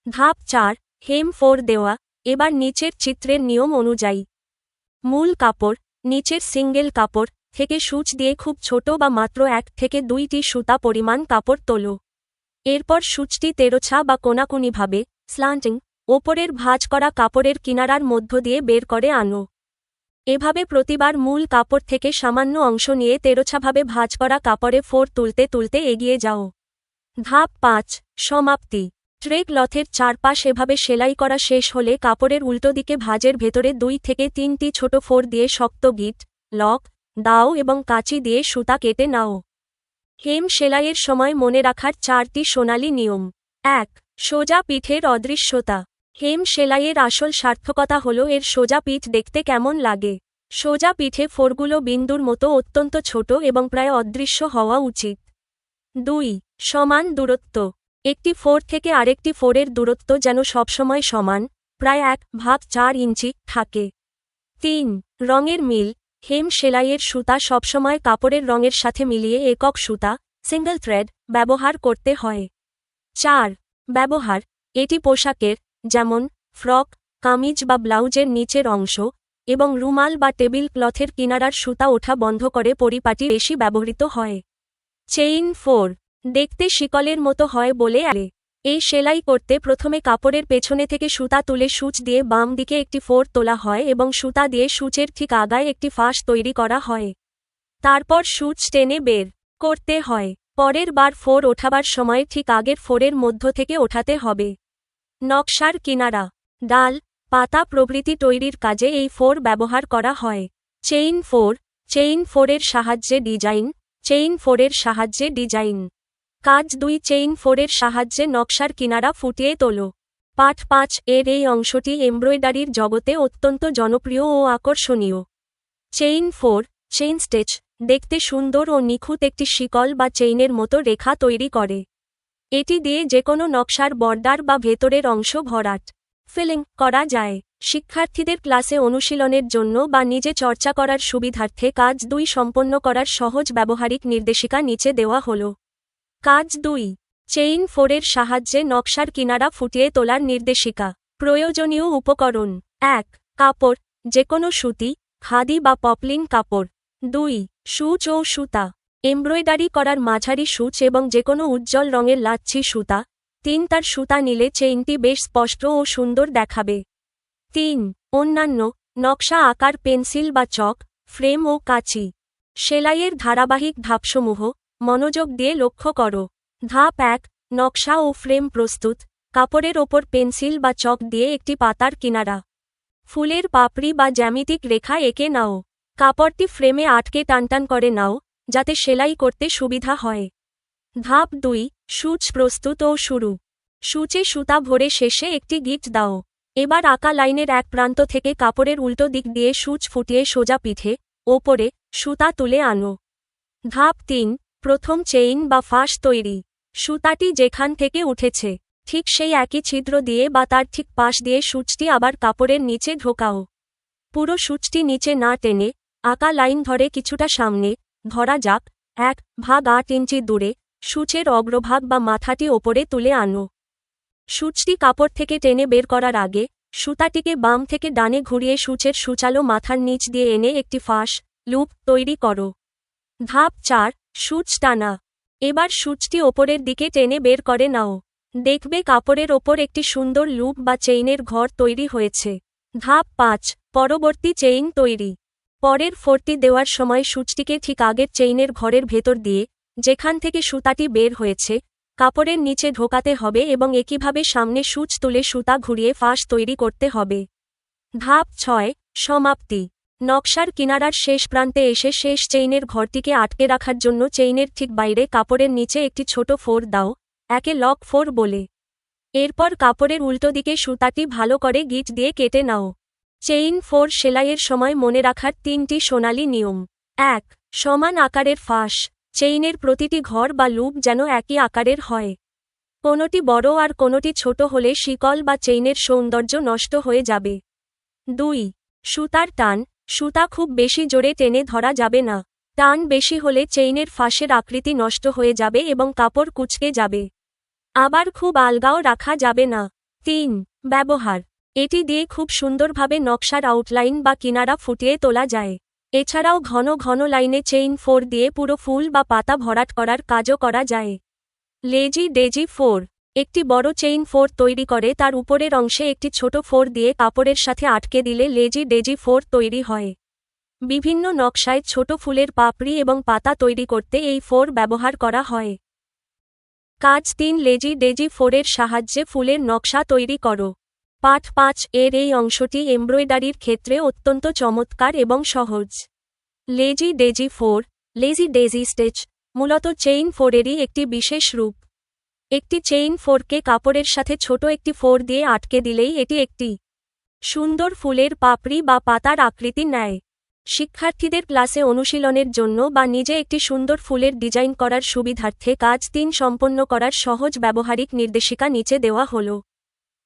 ধাপ 4 হেম ফোর দেওয়া। এবার নিচের চিত্রের নিয়ম অনুযায়ী মূল কাপড় নিচের সিঙ্গেল কাপড় থেকে সূচ দিয়ে খুব ছোট বা মাত্র 1 থেকে 2টি সুতা পরিমাণ কাপড় তোলো। এরপর সূচটি তেরোছা বা কোনাকুনিভাবে স্ল্যান্টিং ওপরের ভাঁজ করা কাপড়ের কিনারার মধ্য দিয়ে বের করে আনো। এভাবে প্রতিবার মূল কাপড় থেকে সামান্য অংশ নিয়ে তেরোছাভাবে ভাঁজ করা কাপড়ে ফোর তুলতে তুলতে এগিয়ে যাও। ধাপ 5 সমাপ্তি। ট্রে ক্লথের চারপাশ এভাবে সেলাই করা শেষ হলে কাপড়ের উল্টো দিকে ভাঁজের ভেতরে 2 থেকে 3টি ছোট ফোর দিয়ে শক্ত গিঁট লক দাও এবং কাঁচি দিয়ে সুতা কেটে নাও। হেম সেলাইয়ের সময় মনে রাখার 4টি সোনালী নিয়ম। 1 সোজা পিঠের অদৃশ্যতা। হেম সেলাইয়ের আসল সার্থকতা হল এর সোজা পিঠ দেখতে কেমন লাগে। সোজা পিঠে ফোরগুলো বিন্দুর মতো অত্যন্ত ছোট এবং প্রায় অদৃশ্য হওয়া উচিত। 2 সমান দূরত্ব। একটি ফোর থেকে আরেকটি ফোরের দূরত্ব যেন সবসময় সমান, প্রায় 1/4 ইঞ্চি থাকে। 3 রঙের মিল। হেম সেলাইয়ের সুতা সবসময় কাপড়ের রঙের সাথে মিলিয়ে একক সুতা সিঙ্গল থ্রেড ব্যবহার করতে হয়। 4 ব্যবহার। এটি পোশাকের যেমন ফ্রক, কামিজ বা ব্লাউজের নিচের অংশ এবং রুমাল বা টেবিল ক্লথের কিনারার সুতা ওঠা বন্ধ করে পরিপাটি বেশি ব্যবহৃত হয়। Chain four. দেখতে শিকলের মতো হয় বলে এই সেলাই করতে প্রথমে কাপড়ের পেছনে থেকে সুতা তুলে সূচ দিয়ে বাম দিকে একটি ফোর তোলা হয় এবং সুতা দিয়ে সূচের ঠিক আগায় একটি ফাঁস তৈরি করা হয়। তারপর সূচ টেনে বের করতে হয়। পরের বার ফোর ওঠাবার সময় ঠিক আগের ফোরের মধ্য থেকে ওঠাতে হবে। নকশার কিনারা, ডাল, পাতা প্রভৃতি তৈরির কাজে এই ফোর ব্যবহার করা হয়। চেইন ফোরের সাহায্যে ডিজাইন। চেইন ফোরের সাহায্যে ডিজাইন। কাজ 2 চেইন ফোরের সাহায্যে নকশার কিনারা ফুটিয়ে তোলো। পাঠ 5 এর এই অংশটি এমব্রয়ডারির জগতে অত্যন্ত জনপ্রিয় ও আকর্ষণীয়। চেইন ফোর, চেইন স্টেচ, দেখতে সুন্দর ও নিখুঁত একটি শিকল বা চেইনের মতো রেখা তৈরি করে। এটি দিয়ে যেকোনো নকশার বর্ডার বা ভেতরের অংশ ভরাট, ফিলিং করা যায়। শিক্ষার্থীদের ক্লাসে অনুশীলনের জন্য বা নিজে চর্চা করার সুবিধার্থে কাজ 2 সম্পন্ন করার সহজ ব্যবহারিক নির্দেশিকা নিচে দেওয়া হল। কাজ 2, চেইন ফোরের সাহায্যে নকশার কিনারা ফুটিয়ে তোলার নির্দেশিকা। প্রয়োজনীয় উপকরণ: 1. কাপড়, যেকোনো সুতি, খাদি বা পপলিন কাপড়। 2. সূচ ও সুতা, এমব্রয়ডারি করার মাঝারি সূচ এবং যেকোনো উজ্জ্বল রঙের লাচ্ছি সুতা। 3. তার সুতা নিলে চেইনটি বেশ স্পষ্ট ও সুন্দর দেখাবে। 3. অন্যান্য নকশা আকার পেন্সিল বা চক, ফ্রেম ও কাঁচি। সেলাইয়ের ধারাবাহিক ধাপসমূহ মনোযোগ দিয়ে লক্ষ্য করো। ধাপ 1, নকশা ও ফ্রেম প্রস্তুত। কাপড়ের ওপর পেন্সিল বা চক দিয়ে একটি পাতার কিনারা, ফুলের পাপড়ি বা জ্যামিতিক রেখা এঁকে নাও। কাপড়টি ফ্রেমে আটকে টানটান করে নাও, যাতে সেলাই করতে সুবিধা হয়। ধাপ 2, সূচ প্রস্তুত ও শুরু। সূচে সুতা ভরে শেষে একটি গিঁট দাও। এবার আঁকা লাইনের এক প্রান্ত থেকে কাপড়ের উল্টো দিক দিয়ে সূচ ফুটিয়ে সোজা পিঠে, ওপরে, সুতা তুলে আনো। ধাপ 3, প্রথম চেইন বা ফাঁস তৈরি। সুতাটি যেখান থেকে উঠেছে, ঠিক সেই একই ছিদ্র দিয়ে বা তার ঠিক পাশ দিয়ে সূচটি আবার কাপড়ের নিচে ঢোকাও। পুরো সূচটি নিচে না টেনে, আঁকা লাইন ধরে কিছুটা সামনে, ধরা যাক 1/8 ইঞ্চি দূরে, সূচের অগ্রভাগ বা মাথাটি ওপরে তুলে আনো। সূচটি কাপড় থেকে টেনে বের করার আগে, সুতাটিকে বাম থেকে ডানে ঘুরিয়ে সূচের সূচালো মাথার নিচ দিয়ে এনে একটি ফাঁস, লুপ তৈরি করো। ধাপ 4, সূচ টানা। এবার সূচটি ওপরের দিকে টেনে বের করে নাও। দেখবে কাপড়ের ওপর একটি সুন্দর লুপ বা চেইনের ঘর তৈরি হয়েছে। ধাপ 5, পরবর্তী চেইন তৈরি। পরের ফোরটি দেওয়ার সময় সূচটিকে ঠিক আগের চেইনের ঘরের ভেতর দিয়ে, যেখান থেকে সুতাটি বের হয়েছে, কাপড়ের নিচে ঢোকাতে হবে এবং একইভাবে সামনে সূচ তুলে সুতা ঘুরিয়ে ফাঁস তৈরি করতে হবে। ধাপ 6, সমাপ্তি। নকশার কিনারার শেষ প্রান্তে এসে শেষ চেইনের ঘরটিকে আটকে রাখার জন্য চেইনের ঠিক বাইরে কাপড়ের নিচে একটি ছোট ফোর দাও, একে লক ফোর বলে। এরপর কাপড়ের উল্টো দিকে সুতাটি ভালো করে গিঁট দিয়ে কেটে নাও। চেইন ফোর সেলাইয়ের সময় মনে রাখার 3টি সোনালী নিয়ম। 1. সমান আকারের ফাঁস। চেইনের প্রতিটি ঘর বা লুপ যেন একই আকারের হয়। কোনোটি বড় আর কোনোটি ছোট হলে শিকল বা চেইনের সৌন্দর্য নষ্ট হয়ে যাবে। 2. সুতার টান। সুতা খুব বেশি জোরে টেনে ধরা যাবে না। টান বেশি হলে চেইনের ফাঁসের আকৃতি নষ্ট হয়ে যাবে এবং কাপড় কুঁচকে যাবে। আবার খুব আলগাও রাখা যাবে না। 3. ব্যবহার। এটি দিয়ে খুব সুন্দরভাবে নকশার আউটলাইন বা কিনারা ফুটিয়ে তোলা যায়। এছাড়াও ঘন ঘন লাইনে চেইন ফোর দিয়ে পুরো ফুল বা পাতা ভরাট করার কাজও করা যায়। Lazy daisy four. একটি বড় চেইন ফোর তৈরি করে তার উপরের অংশে একটি ছোট ফোর দিয়ে কাপড়ের সাথে আটকে দিলে লেজি ডেজি ফোর তৈরি হয়। বিভিন্ন নকশায় ছোট ফুলের পাপড়ি এবং পাতা তৈরি করতে এই ফোর ব্যবহার করা হয়। কাজ 3, লেজি ডেজি ফোরের সাহায্যে ফুলের নকশা তৈরি করো। পাঠ 5 এর এই অংশটি এমব্রয়ডারির ক্ষেত্রে অত্যন্ত চমৎকার এবং সহজ। Lazy daisy four, lazy daisy stitch, মূলত চেইন ফোরেরই একটি বিশেষ রূপ। একটি চেইন ফোরকে কাপড়ের সাথে ছোট একটি ফোর দিয়ে আটকে দিলেই এটি একটি সুন্দর ফুলের পাপড়ি বা পাতার আকৃতি নেয়। শিক্ষার্থীদের ক্লাসে অনুশীলনের জন্য বা নিজে একটি সুন্দর ফুলের ডিজাইন করার সুবিধার্থে কাজ 3 সম্পন্ন করার সহজ ব্যবহারিক নির্দেশিকা নিচে দেওয়া হল।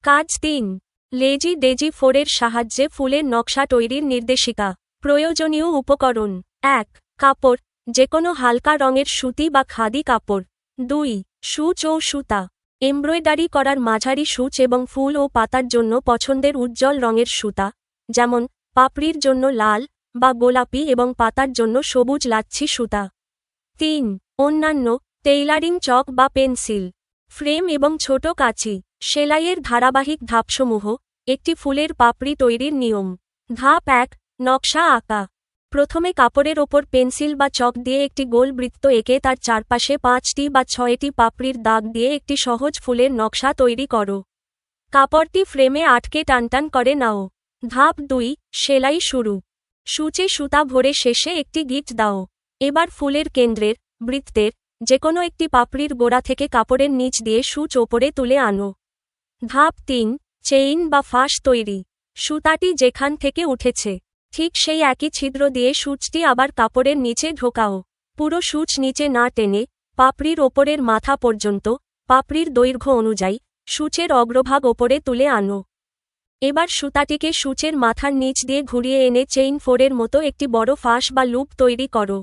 কাজ 3, লেজি ডেজি ফোরের সাহায্যে ফুলের নকশা তৈরির নির্দেশিকা। প্রয়োজনীয় উপকরণ: 1. কাপড়, যেকোনো হালকা রঙের সুতি বা খাদি কাপড়। 2. সূচ ও সুতা, এমব্রয়ডারি করার মাঝারি সূচ এবং ফুল ও পাতার জন্য পছন্দের উজ্জ্বল রঙের সুতা, যেমন পাপড়ির জন্য লাল বা গোলাপি এবং পাতার জন্য সবুজ লাচ্ছি সুতা। 3. অন্যান্য টেইলারিং চক বা পেন্সিল। ফ্রেম এবং ছোট কাঁচি। সেলাইয়ের ধারাবাহিক ধাপসমূহ। একটি ফুলের পাপড়ি তৈরির নিয়ম। ধাপ 1, নকশা আঁকা। প্রথমে কাপড়ের ওপর পেন্সিল বা চক দিয়ে একটি গোল বৃত্ত এঁকে তার চারপাশে 5টি বা 6টি পাপড়ির দাগ দিয়ে একটি সহজ ফুলের নকশা তৈরি করো। কাপড়টি ফ্রেমে আটকে টানটান করে নাও। ধাপ 2, সেলাই শুরু। সূচে সুতা ভরে শেষে একটি গিঁট দাও। এবার ফুলের কেন্দ্রের, বৃত্তের, যেকোনো একটি পাপড়ির গোড়া থেকে কাপড়ের নিচ দিয়ে সূচ ওপরে তুলে আনো। ধাপ 3, চেইন বা ফাঁস তৈরি। সুতাটি যেখান থেকে উঠেছে ঠিক সেই একই ছিদ্র দিয়ে সূচটি আবার কাপড়ের নিচে ঢোকাও। পুরো সূচ নিচে না টেনে, পাপড়ির ওপরের মাথা পর্যন্ত, পাপড়ির দৈর্ঘ্য অনুযায়ী, সূচের অগ্রভাগ ওপরে তুলে আনো। এবার সুতাটিকে সূচের মাথার নিচ দিয়ে ঘুরিয়ে এনে চেইন 4-এর মতো একটি বড় ফাঁস বা লুপ তৈরি করো।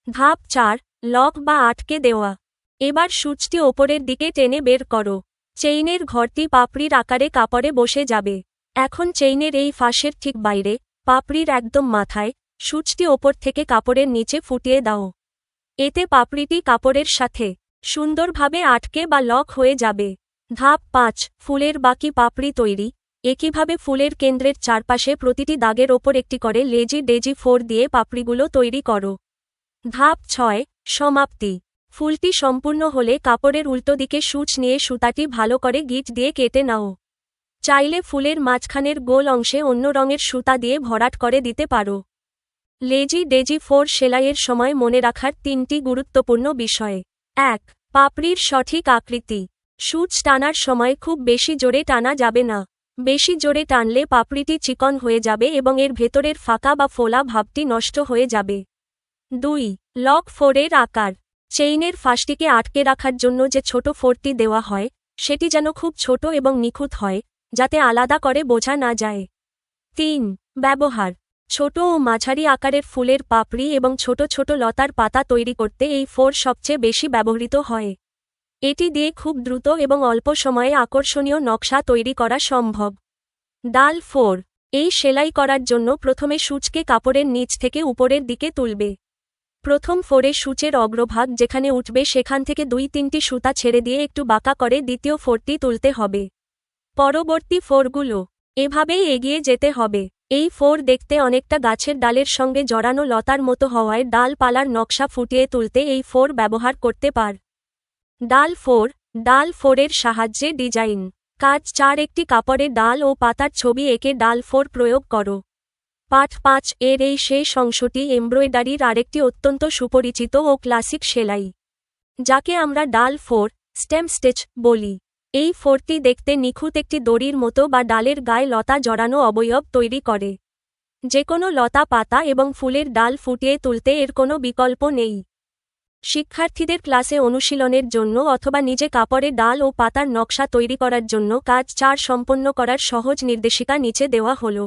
ধাপ 4, লক বা আটকে দেওয়া। এবার সূচটি ওপরের দিকে টেনে বের করো। চেইনের ঘরটি পাপড়ির আকারে কাপড়ে বসে যাবে। এখন চেইনের এই ফাঁসের ঠিক বাইরে, পাপড়ির একদম মাথায়, সূচটি ওপর থেকে কাপড়ের নিচে ফুটিয়ে দাও। এতে পাপড়িটি কাপড়ের সাথে সুন্দরভাবে আটকে বা লক হয়ে যাবে। ধাপ 5, ফুলের বাকি পাপড়ি তৈরি। একইভাবে ফুলের কেন্দ্রের চারপাশে প্রতিটি দাগের ওপর একটি করে লেজি ডেজি 4 দিয়ে পাপড়িগুলো তৈরি করো। ধাপ 6, সমাপ্তি। ফুলটি সম্পূর্ণ হলে কাপড়ের উল্টো দিকে সূচ নিয়ে সুতাটি ভালো করে গিঁট দিয়ে কেটে নাও। চাইলে ফুলের মাঝখানের গোল অংশে অন্য রঙের সুতা দিয়ে ভরাট করে দিতে পারো। লেজি ডেজি 4 সেলাইয়ের সময় মনে রাখার 3টি গুরুত্বপূর্ণ বিষয়। 1, পাপড়ির সঠিক আকৃতি। সূচ টানার সময় খুব বেশি জোরে টানা যাবে না। বেশি জোরে টানলে পাপড়িটি চিকন হয়ে যাবে এবং এর ভেতরের ফাঁকা বা ফোলা ভাবটি নষ্ট হয়ে যাবে। 2, লক 4-এর আকার। চেইনের ফাঁসটিকে আটকে রাখার জন্য যে ছোট 4টি দেওয়া হয়, সেটি যেন খুব ছোট এবং নিখুঁত হয়, যাতে আলাদা করে বোঝা না যায়। 3, ব্যবহার। ছোট ও মাঝারি আকারের ফুলের পাপড়ি এবং ছোট ছোট লতার পাতা তৈরি করতে এই 4 সবচেয়ে বেশি ব্যবহৃত হয়। এটি দিয়ে খুব দ্রুত এবং অল্প সময়ে আকর্ষণীয় নকশা তৈরি করা সম্ভব। ডাল 4। এই সেলাই করার জন্য প্রথমে সূচকে কাপড়ের নিচ থেকে উপরের দিকে তুলবে। প্রথম 4-এ সূচের অগ্রভাগ যেখানে উঠবে সেখান থেকে 2-3টি সুতা ছেড়ে দিয়ে একটু বাঁকা করে দ্বিতীয় 4টি তুলতে হবে। পরবর্তী 4গুলো এভাবেই এগিয়ে যেতে হবে। এই 4 দেখতে অনেকটা গাছের ডালের সঙ্গে জড়ানো লতার মতো হওয়ায় ডালপালার নকশা ফুটিয়ে তুলতে এই 4 ব্যবহার করতে পার। ডাল 4-এর সাহায্যে ডিজাইন। কাজ 4 একটি কাপড়ে ডাল ও পাতার ছবি এঁকে ডাল 4 প্রয়োগ করো। পার্ট 5-এর এই শেষ অংশটি এমব্রয়ডারির আরেকটি অত্যন্ত সুপরিচিত ও ক্লাসিক সেলাই, যাকে আমরা ডাল 4 স্টেম স্টিচ বলি। এই 4টি দেখতে নিখুঁত একটি দড়ির মতো বা ডালের গায়ে লতা জড়ানো অবয়ব তৈরি করে। যেকোনো লতা পাতা এবং ফুলের ডাল ফুটিয়ে তুলতে এর কোনো বিকল্প নেই। শিক্ষার্থীদের ক্লাসে অনুশীলনের জন্য অথবা নিজে কাপড়ে ডাল ও পাতার নকশা তৈরি করার জন্য কাজ 4 সম্পন্ন করার সহজ নির্দেশিকা নিচে দেওয়া হল।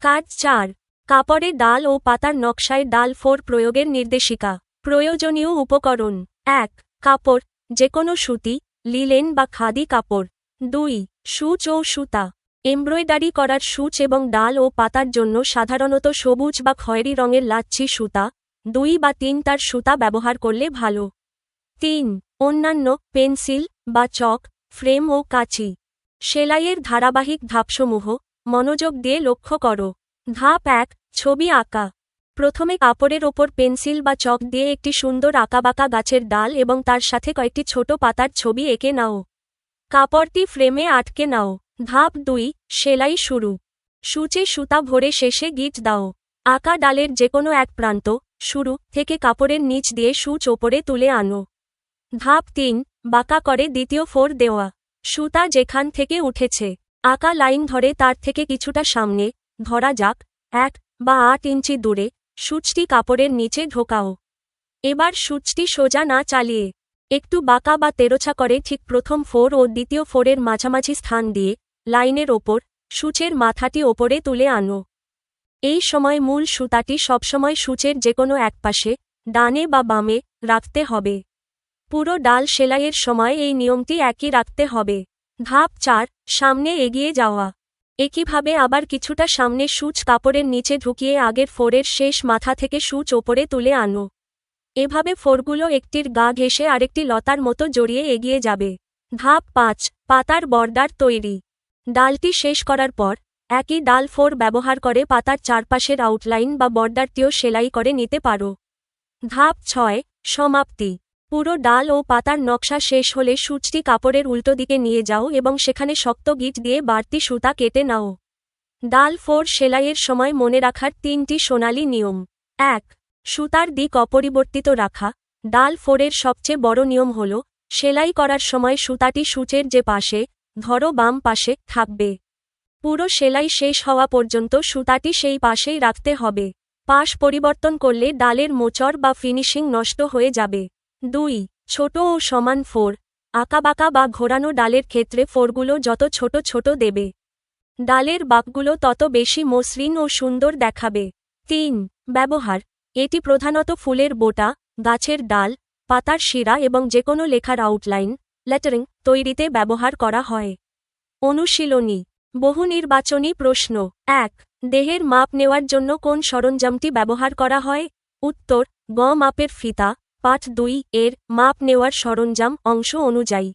কাজ 4, কাপড়ে ডাল ও পাতার নকশায় ডাল 4 প্রয়োগের নির্দেশিকা। প্রয়োজনীয় উপকরণ। 1, কাপড়, যেকোনো সুতি, লিলেন বা খাদি কাপড়। 2, সূচ ও সুতা। এমব্রয়ডারি করার সূচ এবং ডাল ও পাতার জন্য সাধারণত সবুজ বা খয়েরি রঙের লাচ্ছি সুতা, 2 বা 3 তার সুতা ব্যবহার করলে ভালো। 3, অন্যান্য, পেন্সিল বা চক, ফ্রেম ও কাঁচি। সেলাইয়ের ধারাবাহিক ধাপসমূহ মনোযোগ দিয়ে লক্ষ্য করো। ধাপ 1, ছবি আঁকা। প্রথমে কাপড়ের ওপর পেন্সিল বা চক দিয়ে একটি সুন্দর আঁকাবাঁকা গাছের ডাল এবং তার সাথে কয়েকটি ছোট পাতার ছবি এঁকে নাও। কাপড়টি ফ্রেমে আটকে নাও। ধাপ 2, সেলাই শুরু। সূচে সুতা ভরে শেষে গিঁট দাও। আঁকা ডালের যেকোনো এক প্রান্ত, শুরু থেকে কাপড়ের নিচ দিয়ে সূচ ওপরে তুলে আনো। ধাপ 3, বাঁকা করে দ্বিতীয় 4 দেওয়া। সুতা যেখান থেকে উঠেছে আঁকা লাইন ধরে তার থেকে কিছুটা সামনে, ধরা যাক 1 বা 8 ইঞ্চি দূরে, সূচটি কাপড়ের নিচে ঢোকাও। এবার সূচটি সোজা না চালিয়ে একটু বাঁকা বা তেরোছা করে ঠিক প্রথম 4 ও দ্বিতীয় 4-এর মাঝামাঝি স্থান দিয়ে, লাইনের ওপর, সূচের মাথাটি ওপরে তুলে আনো। এই সময় মূল সুতাটি সবসময় সূচের যেকোনো একপাশে, ডানে বা বামে, রাখতে হবে। পুরো ডাল সেলাইয়ের সময় এই নিয়মটি একই রাখতে হবে। ধাপ 4, সামনে এগিয়ে যাওয়া। একইভাবে আবার কিছুটা সামনে সূচ কাপড়ের নিচে ঢুকিয়ে আগের 4-এর শেষ মাথা থেকে সূচ ওপরে তুলে আনো। এভাবে 4গুলো একটির গা ঘেঁষে আরেকটি লতার মতো জড়িয়ে এগিয়ে যাবে। ধাপ ৫ পাতার বর্ডার তৈরি। ডালটি শেষ করার পর একই ডাল ফোর ব্যবহার করে পাতার চারপাশের আউটলাইন বা বর্ডারটিও সেলাই করে নিতে পারো। ধাপ ৬ সমাপ্তি। পুরো ডাল ও পাতার নকশা শেষ হলে সূচটি কাপড়ের উল্টো দিকে নিয়ে যাও এবং সেখানে শক্ত গিঁট দিয়ে বাড়তি সুতা কেটে নাও। ডাল ফোর সেলাইয়ের সময় মনে রাখার ৩টি সোনালী নিয়ম। ১ সুতার দিক অপরিবর্তিত রাখা। ডাল ফোরের সবচেয়ে বড় নিয়ম হল সেলাই করার সময় সুতাটি সূচের যে পাশে ধরো বাম পাশে থাকবে। পুরো সেলাই শেষ হওয়া পর্যন্ত সুতাটি সেই পাশেই রাখতে হবে। পাশ পরিবর্তন করলে ডালের মোচড় বা ফিনিশিং নষ্ট হয়ে যাবে। ২ ছোট ও সমান ফোর। আঁকাবাঁকা বা ঘোরানো ডালের ক্ষেত্রে ফোরগুলো যত ছোট ছোট দেবে, ডালের বাঁকগুলো তত বেশি মসৃণ ও সুন্দর দেখাবে। ৩ ব্যবহার। এটি প্রধানত ফুলের বোটা, গাছের ডাল, পাতার শিরা এবং যেকোনো লেখার আউটলাইন লেটারিং তৈরিতে ব্যবহার করা হয়। অনুশীলনী। বহু নির্বাচনী প্রশ্ন। ১ দেহের মাপ নেওয়ার জন্য কোন সরঞ্জামটি ব্যবহার করা হয়? উত্তর গ মাপের ফিতা। পাঠ ২ এর মাপ নেওয়ার সরঞ্জাম অংশ অনুযায়ী।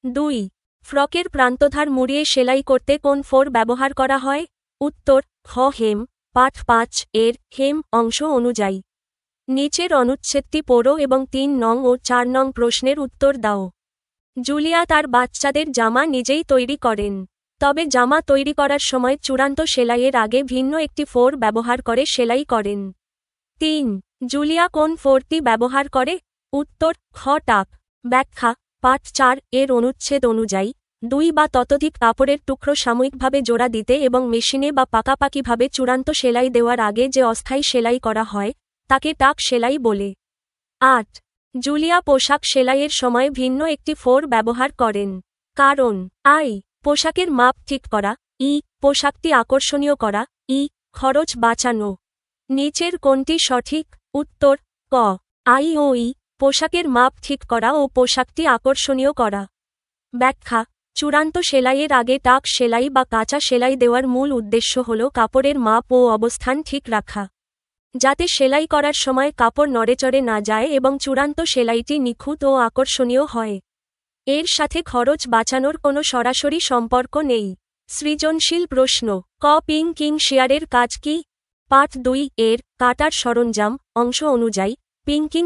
২ ফ্রকের প্রান্তধার মুড়িয়ে সেলাই করতে কোন ফোর ব্যবহার করা হয়? উত্তর খ হেম। পাঠ ৫ এর হেম অংশ অনুযায়ী। নিচের অনুচ্ছেদটি পড়ো এবং ৩ নং ও ৪ নং প্রশ্নের উত্তর দাও। জুলিয়া তার বাচ্চাদের জামা নিজেই তৈরি করেন, তবে জামা তৈরি করার সময় চূড়ান্ত সেলাইয়ের আগে ভিন্ন একটি ফোর ব্যবহার করে সেলাই করেন। ৩ জুলিয়া কোন ফোরটি ব্যবহার করে? উত্তর খ টাক। ব্যাখ্যা। পাঠ ৪ এর অনুচ্ছেদ অনুযায়ী ২ বা ততোধিক কাপড়ের টুকরো সাময়িকভাবে জোড়া দিতে এবং মেশিনে বা পাকাপাকিভাবে চূড়ান্ত সেলাই দেওয়ার আগে যে অস্থায়ী সেলাই করা হয় তাকে টাক সেলাই বলে। ৮ জুলিয়া পোশাক সেলাইয়ের সময় ভিন্ন একটি ফোর ব্যবহার করেন। কারণ। আই পোশাকের মাপ ঠিক করা। ই পোশাকটি আকর্ষণীয় করা। ই খরচ বাঁচানো। নিচের কোনটি সঠিক? উত্তর ক আই ও ই পোশাকের মাপ ঠিক করা ও পোশাকটি আকর্ষণীয় করা। ব্যাখ্যা। চূড়ান্ত সেলাইয়ের আগে টাক সেলাই বা কাঁচা সেলাই দেওয়ার মূল উদ্দেশ্য হল কাপড়ের মাপ ও অবস্থান ঠিক রাখা, যাতে সেলাই করার সময় কাপড় নড়েচড়ে না যায় এবং চূড়ান্ত সেলাইটি নিখুঁত ও আকর্ষণীয় হয়। এর সাথে খরচ বাঁচানোর কোনো সরাসরি সম্পর্ক নেই। সৃজনশীল প্রশ্ন। ক পিঙ্কিং শিয়ারের কাজ কি? পাঠ ২ এর কাটার সরঞ্জাম অংশ অনুযায়ী পিঙ্কিং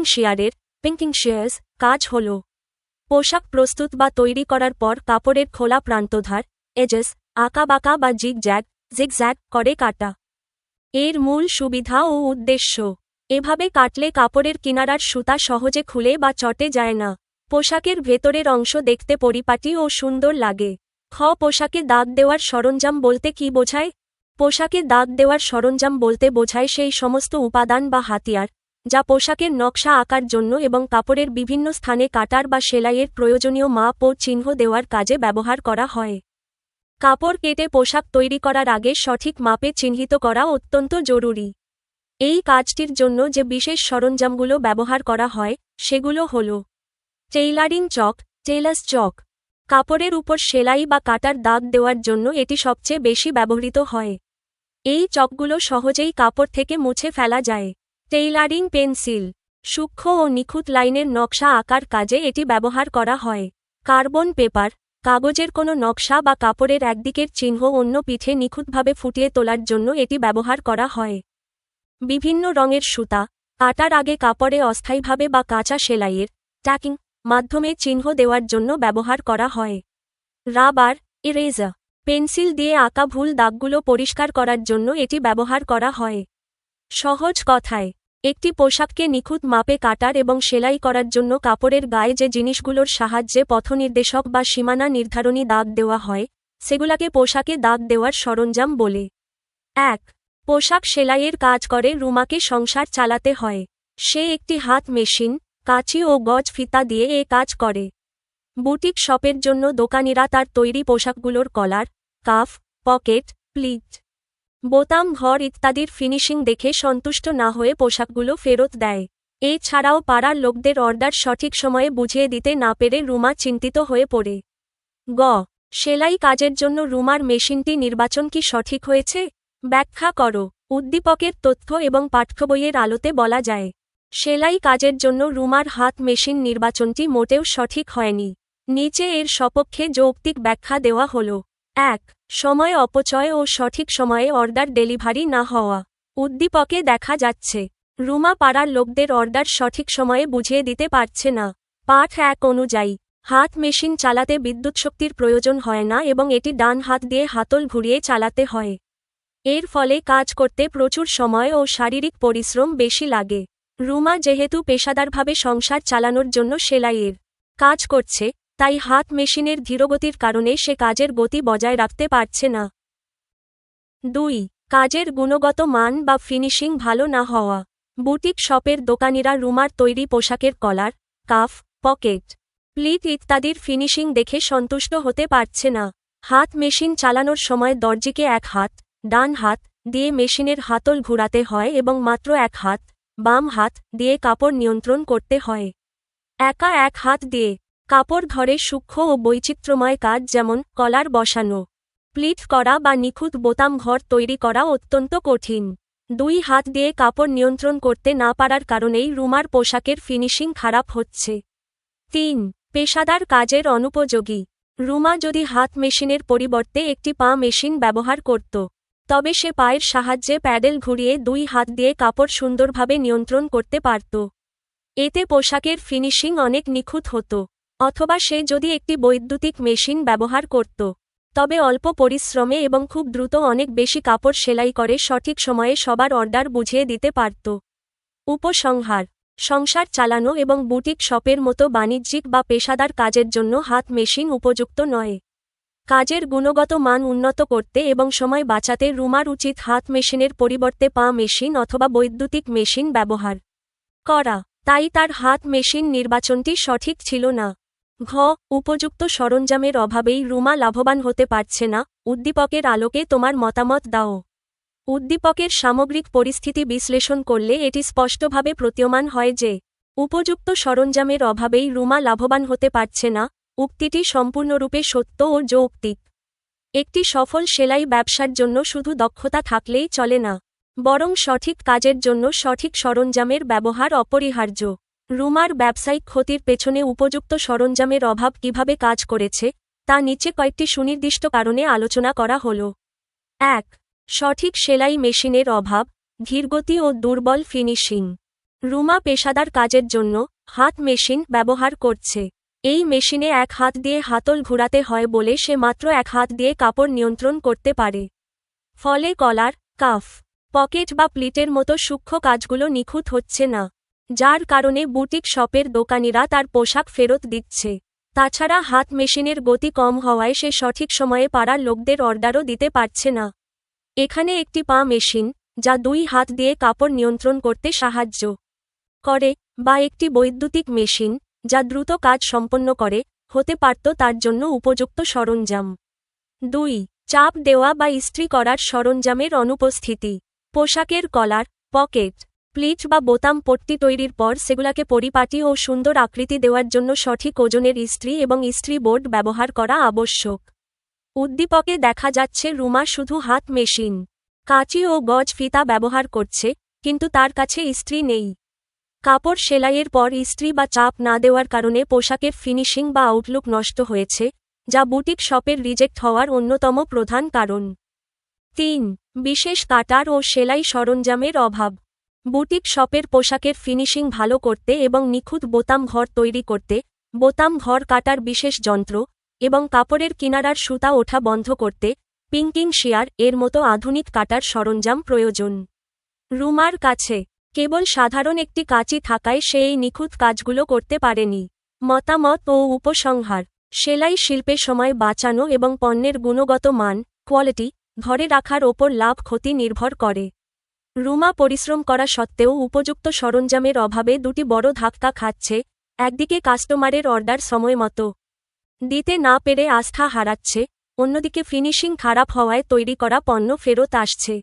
শিয়ার্স কাজ হল পোশাক প্রস্তুত বা তৈরি করার পর কাপড়ের খোলা প্রান্তধার এজেস আঁকাবাঁকা বা জিগজ্যাগ করে কাটা। এর মূল সুবিধা ও উদ্দেশ্য। এভাবে কাটলে কাপড়ের কিনারার সুতা সহজে খুলে বা চটে যায় না। পোশাকের ভেতরের অংশ দেখতে পরিপাটি ও সুন্দর লাগে। খ পোশাকে দাগ দেওয়ার সরঞ্জাম বলতে কি বোঝায়? পোশাকে দাগ দেওয়ার সরঞ্জাম বলতে বোঝায় সেই সমস্ত উপাদান বা হাতিয়ার যা পোশাকের নকশা আঁকার জন্য এবং কাপড়ের বিভিন্ন স্থানে কাটার বা সেলাইয়ের প্রয়োজনীয় মাপ ও চিহ্ন দেওয়ার কাজে ব্যবহার করা হয়। কাপড় কেটে পোশাক তৈরি করার আগে সঠিক মাপে চিহ্নিত করা অত্যন্ত জরুরি। এই কাজটির জন্য যে বিশেষ সরঞ্জামগুলো ব্যবহার করা হয় সেগুলো হল টেইলারিং চক, টেইলার্স চক। কাপড়ের উপর সেলাই বা কাটার দাগ দেওয়ার জন্য এটি সবচেয়ে বেশি ব্যবহৃত হয়। এই চকগুলো সহজেই কাপড় থেকে মুছে ফেলা যায়। Tailoring pencil. সূক্ষ্ম ও নিখুঁত লাইনের নকশা আঁকার কাজে এটি ব্যবহার করা হয়। Carbon paper. কাগজের কোনো নকশা বা কাপড়ের একদিকের চিহ্ন অন্য পিঠে নিখুঁতভাবে ফুটিয়ে তোলার জন্য এটি ব্যবহার করা হয়। বিভিন্ন রঙের সুতা। কাটার আগে কাপড়ে অস্থায়ীভাবে বা কাঁচা সেলাইয়ের ট্যাকিং মাধ্যমে চিহ্ন দেওয়ার জন্য ব্যবহার করা হয়। Rubber eraser. পেন্সিল দিয়ে আঁকা ভুল দাগগুলো পরিষ্কার করার জন্য এটি ব্যবহার করা হয়। সহজ কথায়, একটি পোশাককে নিখুঁত মাপে কাটার এবং সেলাই করার জন্য কাপড়ের গায়ে যে জিনিসগুলোর সাহায্যে পথনির্দেশক বা সীমানা নির্ধারণী দাগ দেওয়া হয় সেগুলাকে পোশাকে দাগ দেওয়ার সরঞ্জাম বলে। ১ পোশাক সেলাইয়ের কাজ করে রুমাকে সংসার চালাতে হয়। সে একটি হাত মেশিন, কাঁচি ও গজ ফিতা দিয়ে এ কাজ করে। বুটিক শপের জন্য দোকানিরা তার তৈরি পোশাকগুলোর কলার, কাফ, পকেট, প্লিট, বোতাম ঘর ইত্যাদির ফিনিশিং দেখে সন্তুষ্ট না হয়ে পোশাকগুলো ফেরত দেয়। এছাড়াও পাড়ার লোকদের অর্ডার সঠিক সময়ে বুঝিয়ে দিতে না পেরে রুমা চিন্তিত হয়ে পড়ে। গ সেলাই কাজের জন্য রুমার মেশিনটি নির্বাচন কি সঠিক হয়েছে? ব্যাখ্যা করো। উদ্দীপকের তথ্য এবং পাঠ্যবইয়ের আলোতে বলা যায় সেলাই কাজের জন্য রুমার হাত মেশিন নির্বাচনটি মোটেও সঠিক হয়নি। নিচে এর সপক্ষে যৌক্তিক ব্যাখ্যা দেওয়া হল। ১. সময় অপচয় ও সঠিক সময়ে অর্ডার ডেলিভারি না হওয়া। উদ্দীপকে দেখা যাচ্ছে রুমা পাড়ার লোকদের অর্ডার সঠিক সময়ে বুঝিয়ে দিতে পারছে না। পাঠ ১ অনুযায়ী হাত মেশিন চালাতে বিদ্যুৎশক্তির প্রয়োজন হয় না এবং এটি ডান হাত দিয়ে হাতল ঘুরিয়ে চালাতে হয়। এর ফলে কাজ করতে প্রচুর সময় ও শারীরিক পরিশ্রম বেশি লাগে। রুমা যেহেতু পেশাদারভাবে সংসার চালানোর জন্য সেলাইয়ের কাজ করছে, তাই হাত মেশিনের ধীরগতির কারণে সে কাজের গতি বজায় রাখতে পারছে না। ২. কাজের গুণগত মান বা ফিনিশিং ভালো না হওয়া। বুটিক শপের দোকানিরা রুমার তৈরি পোশাকের কলার, কাফ, পকেট, প্লিট ইত্যাদির ফিনিশিং দেখে সন্তুষ্ট হতে পারছে না। হাত মেশিন চালানোর সময় দর্জিকে এক হাত, ডান হাত দিয়ে মেশিনের হাতল ঘুরাতে হয় এবং মাত্র এক হাত, বাম হাত দিয়ে কাপড় নিয়ন্ত্রণ করতে হয়। একা এক হাত দিয়ে কাপড় ধরে সূক্ষ্ম ও বৈচিত্র্যময় কাজ যেমন কলার বসানো, প্লিট করা বা নিখুঁত বোতাম ঘর তৈরি করা অত্যন্ত কঠিন। ২ হাত দিয়ে কাপড় নিয়ন্ত্রণ করতে না পারার কারণেই রুমার পোশাকের ফিনিশিং খারাপ হচ্ছে। ৩. পেশাদার কাজের অনুপযোগী। রুমা যদি হাত মেশিনের পরিবর্তে একটি পা মেশিন ব্যবহার করত, তবে সে পায়ের সাহায্যে প্যাডেল ঘুরিয়ে ২ হাত দিয়ে কাপড় সুন্দরভাবে নিয়ন্ত্রণ করতে পারত। এতে পোশাকের ফিনিশিং অনেক নিখুঁত হতো। অথবা সে যদি একটি বৈদ্যুতিক মেশিন ব্যবহার করত, তবে অল্প পরিশ্রমে এবং খুব দ্রুত অনেক বেশি কাপড় সেলাই করে সঠিক সময়ে সবার অর্ডার বুঝিয়ে দিতে পারত। উপসংহার: সংসার চালানো এবং বুটিক শপের মতো বাণিজ্যিক বা পেশাদার কাজের জন্য হাত মেশিন উপযুক্ত নয়। কাজের গুণগত মান উন্নত করতে এবং সময় বাঁচাতে রুমার উচিত হাত মেশিনের পরিবর্তে পা মেশিন অথবা বৈদ্যুতিক মেশিন ব্যবহার করা। তাই তার হাত মেশিন নির্বাচনটি সঠিক ছিল না। ঘ. উপযুক্ত সরঞ্জামের অভাবেই রুমা লাভবান হতে পারছে না। উদ্দীপকের আলোকে তোমার মতামত দাও। উদ্দীপকের সামগ্রিক পরিস্থিতি বিশ্লেষণ করলে এটি স্পষ্টভাবে প্রতীয়মান হয় যে উপযুক্ত সরঞ্জামের অভাবেই রুমা লাভবান হতে পারছে না। উক্তিটি সম্পূর্ণরূপে সত্য ও যৌক্তিক। একটি সফল সেলাই ব্যবসার জন্য শুধু দক্ষতা থাকলেই চলে না, বরং সঠিক কাজের জন্য সঠিক সরঞ্জামের ব্যবহার অপরিহার্য। রুমার ব্যবসায়িক ক্ষতির পেছনে উপযুক্ত সরঞ্জামের অভাব কিভাবে কাজ করেছে, তা নিচে কয়েকটি সুনির্দিষ্ট কারণে আলোচনা করা হল। ১. সঠিক সেলাই মেশিনের অভাব, ধীরগতি ও দুর্বল ফিনিশিং। রুমা পেশাদার কাজের জন্য হাত মেশিন ব্যবহার করছে। এই মেশিনে এক হাত দিয়ে হাতল ঘুরাতে হয় বলে সে মাত্র এক হাত দিয়ে কাপড় নিয়ন্ত্রণ করতে পারে। ফলে কলার, কাফ, পকেট বা প্লিটের মতো সূক্ষ্ম কাজগুলো নিখুঁত হচ্ছে না, যার কারণে বুটিক শপের দোকানিরা তার পোশাক ফেরত দিচ্ছে। তাছাড়া হাত মেশিনের গতি কম হওয়ায় সে সঠিক সময়ে পাড়ার লোকদের অর্ডারও দিতে পারছে না। এখানে একটি পা মেশিন, যা ২ হাত দিয়ে কাপড় নিয়ন্ত্রণ করতে সাহায্য করে, বা একটি বৈদ্যুতিক মেশিন, যা দ্রুত কাজ সম্পন্ন করে, হতে পারত তার জন্য উপযুক্ত সরঞ্জাম। ২. চাপ দেওয়া বা ইস্ত্রি করার সরঞ্জামের অনুপস্থিতি। পোশাকের কলার, পকেট, প্লিট বা বোতাম পট্টি তৈরির পর সেগুলাকে পরিপাটি ও সুন্দর আকৃতি দেওয়ার জন্য সঠিক ওজনের ইস্ত্রি এবং ইস্ত্রি বোর্ড ব্যবহার করা আবশ্যক। উদ্দীপকে দেখা যাচ্ছে রুমা শুধু হাত মেশিন, কাঁচি ও গজ ফিতা ব্যবহার করছে, কিন্তু তার কাছে ইস্ত্রি নেই। কাপড় সেলাইয়ের পর ইস্ত্রি বা চাপ না দেওয়ার কারণে পোশাকের ফিনিশিং বা আউটলুক নষ্ট হয়েছে, যা বুটিক শপের রিজেক্ট হওয়ার অন্যতম প্রধান কারণ। ৩. বিশেষ কাটার ও সেলাই সরঞ্জামের অভাব। বুটিক শপের পোশাকের ফিনিশিং ভালো করতে এবং নিখুঁত বোতাম ঘর তৈরি করতে বোতাম ঘর কাটার বিশেষ যন্ত্র এবং কাপড়ের কিনারার সুতা ওঠা বন্ধ করতে পিঙ্কিং শিয়ার এর মতো আধুনিক কাটার সরঞ্জাম প্রয়োজন। রুমার কাছে কেবল সাধারণ একটি কাঁচি থাকায় সে এই নিখুঁত কাজগুলো করতে পারেনি। মতামত ও উপসংহার: সেলাই শিল্পে সময় বাঁচানো এবং পণ্যের গুণগত মান, কোয়ালিটি ধরে রাখার ওপর লাভ ক্ষতি নির্ভর করে। রুমা পরিশ্রম করা সত্ত্বেও উপযুক্ত সরঞ্জামের অভাবে দুটি বড় ধাক্কা খাচ্ছে। একদিকে কাস্টমারের অর্ডার সময়মতো দিতে না পেরে আস্থা হারাচ্ছে, অন্যদিকে ফিনিশিং খারাপ হওয়ায় তৈরি করা পণ্য ফেরত আসছে।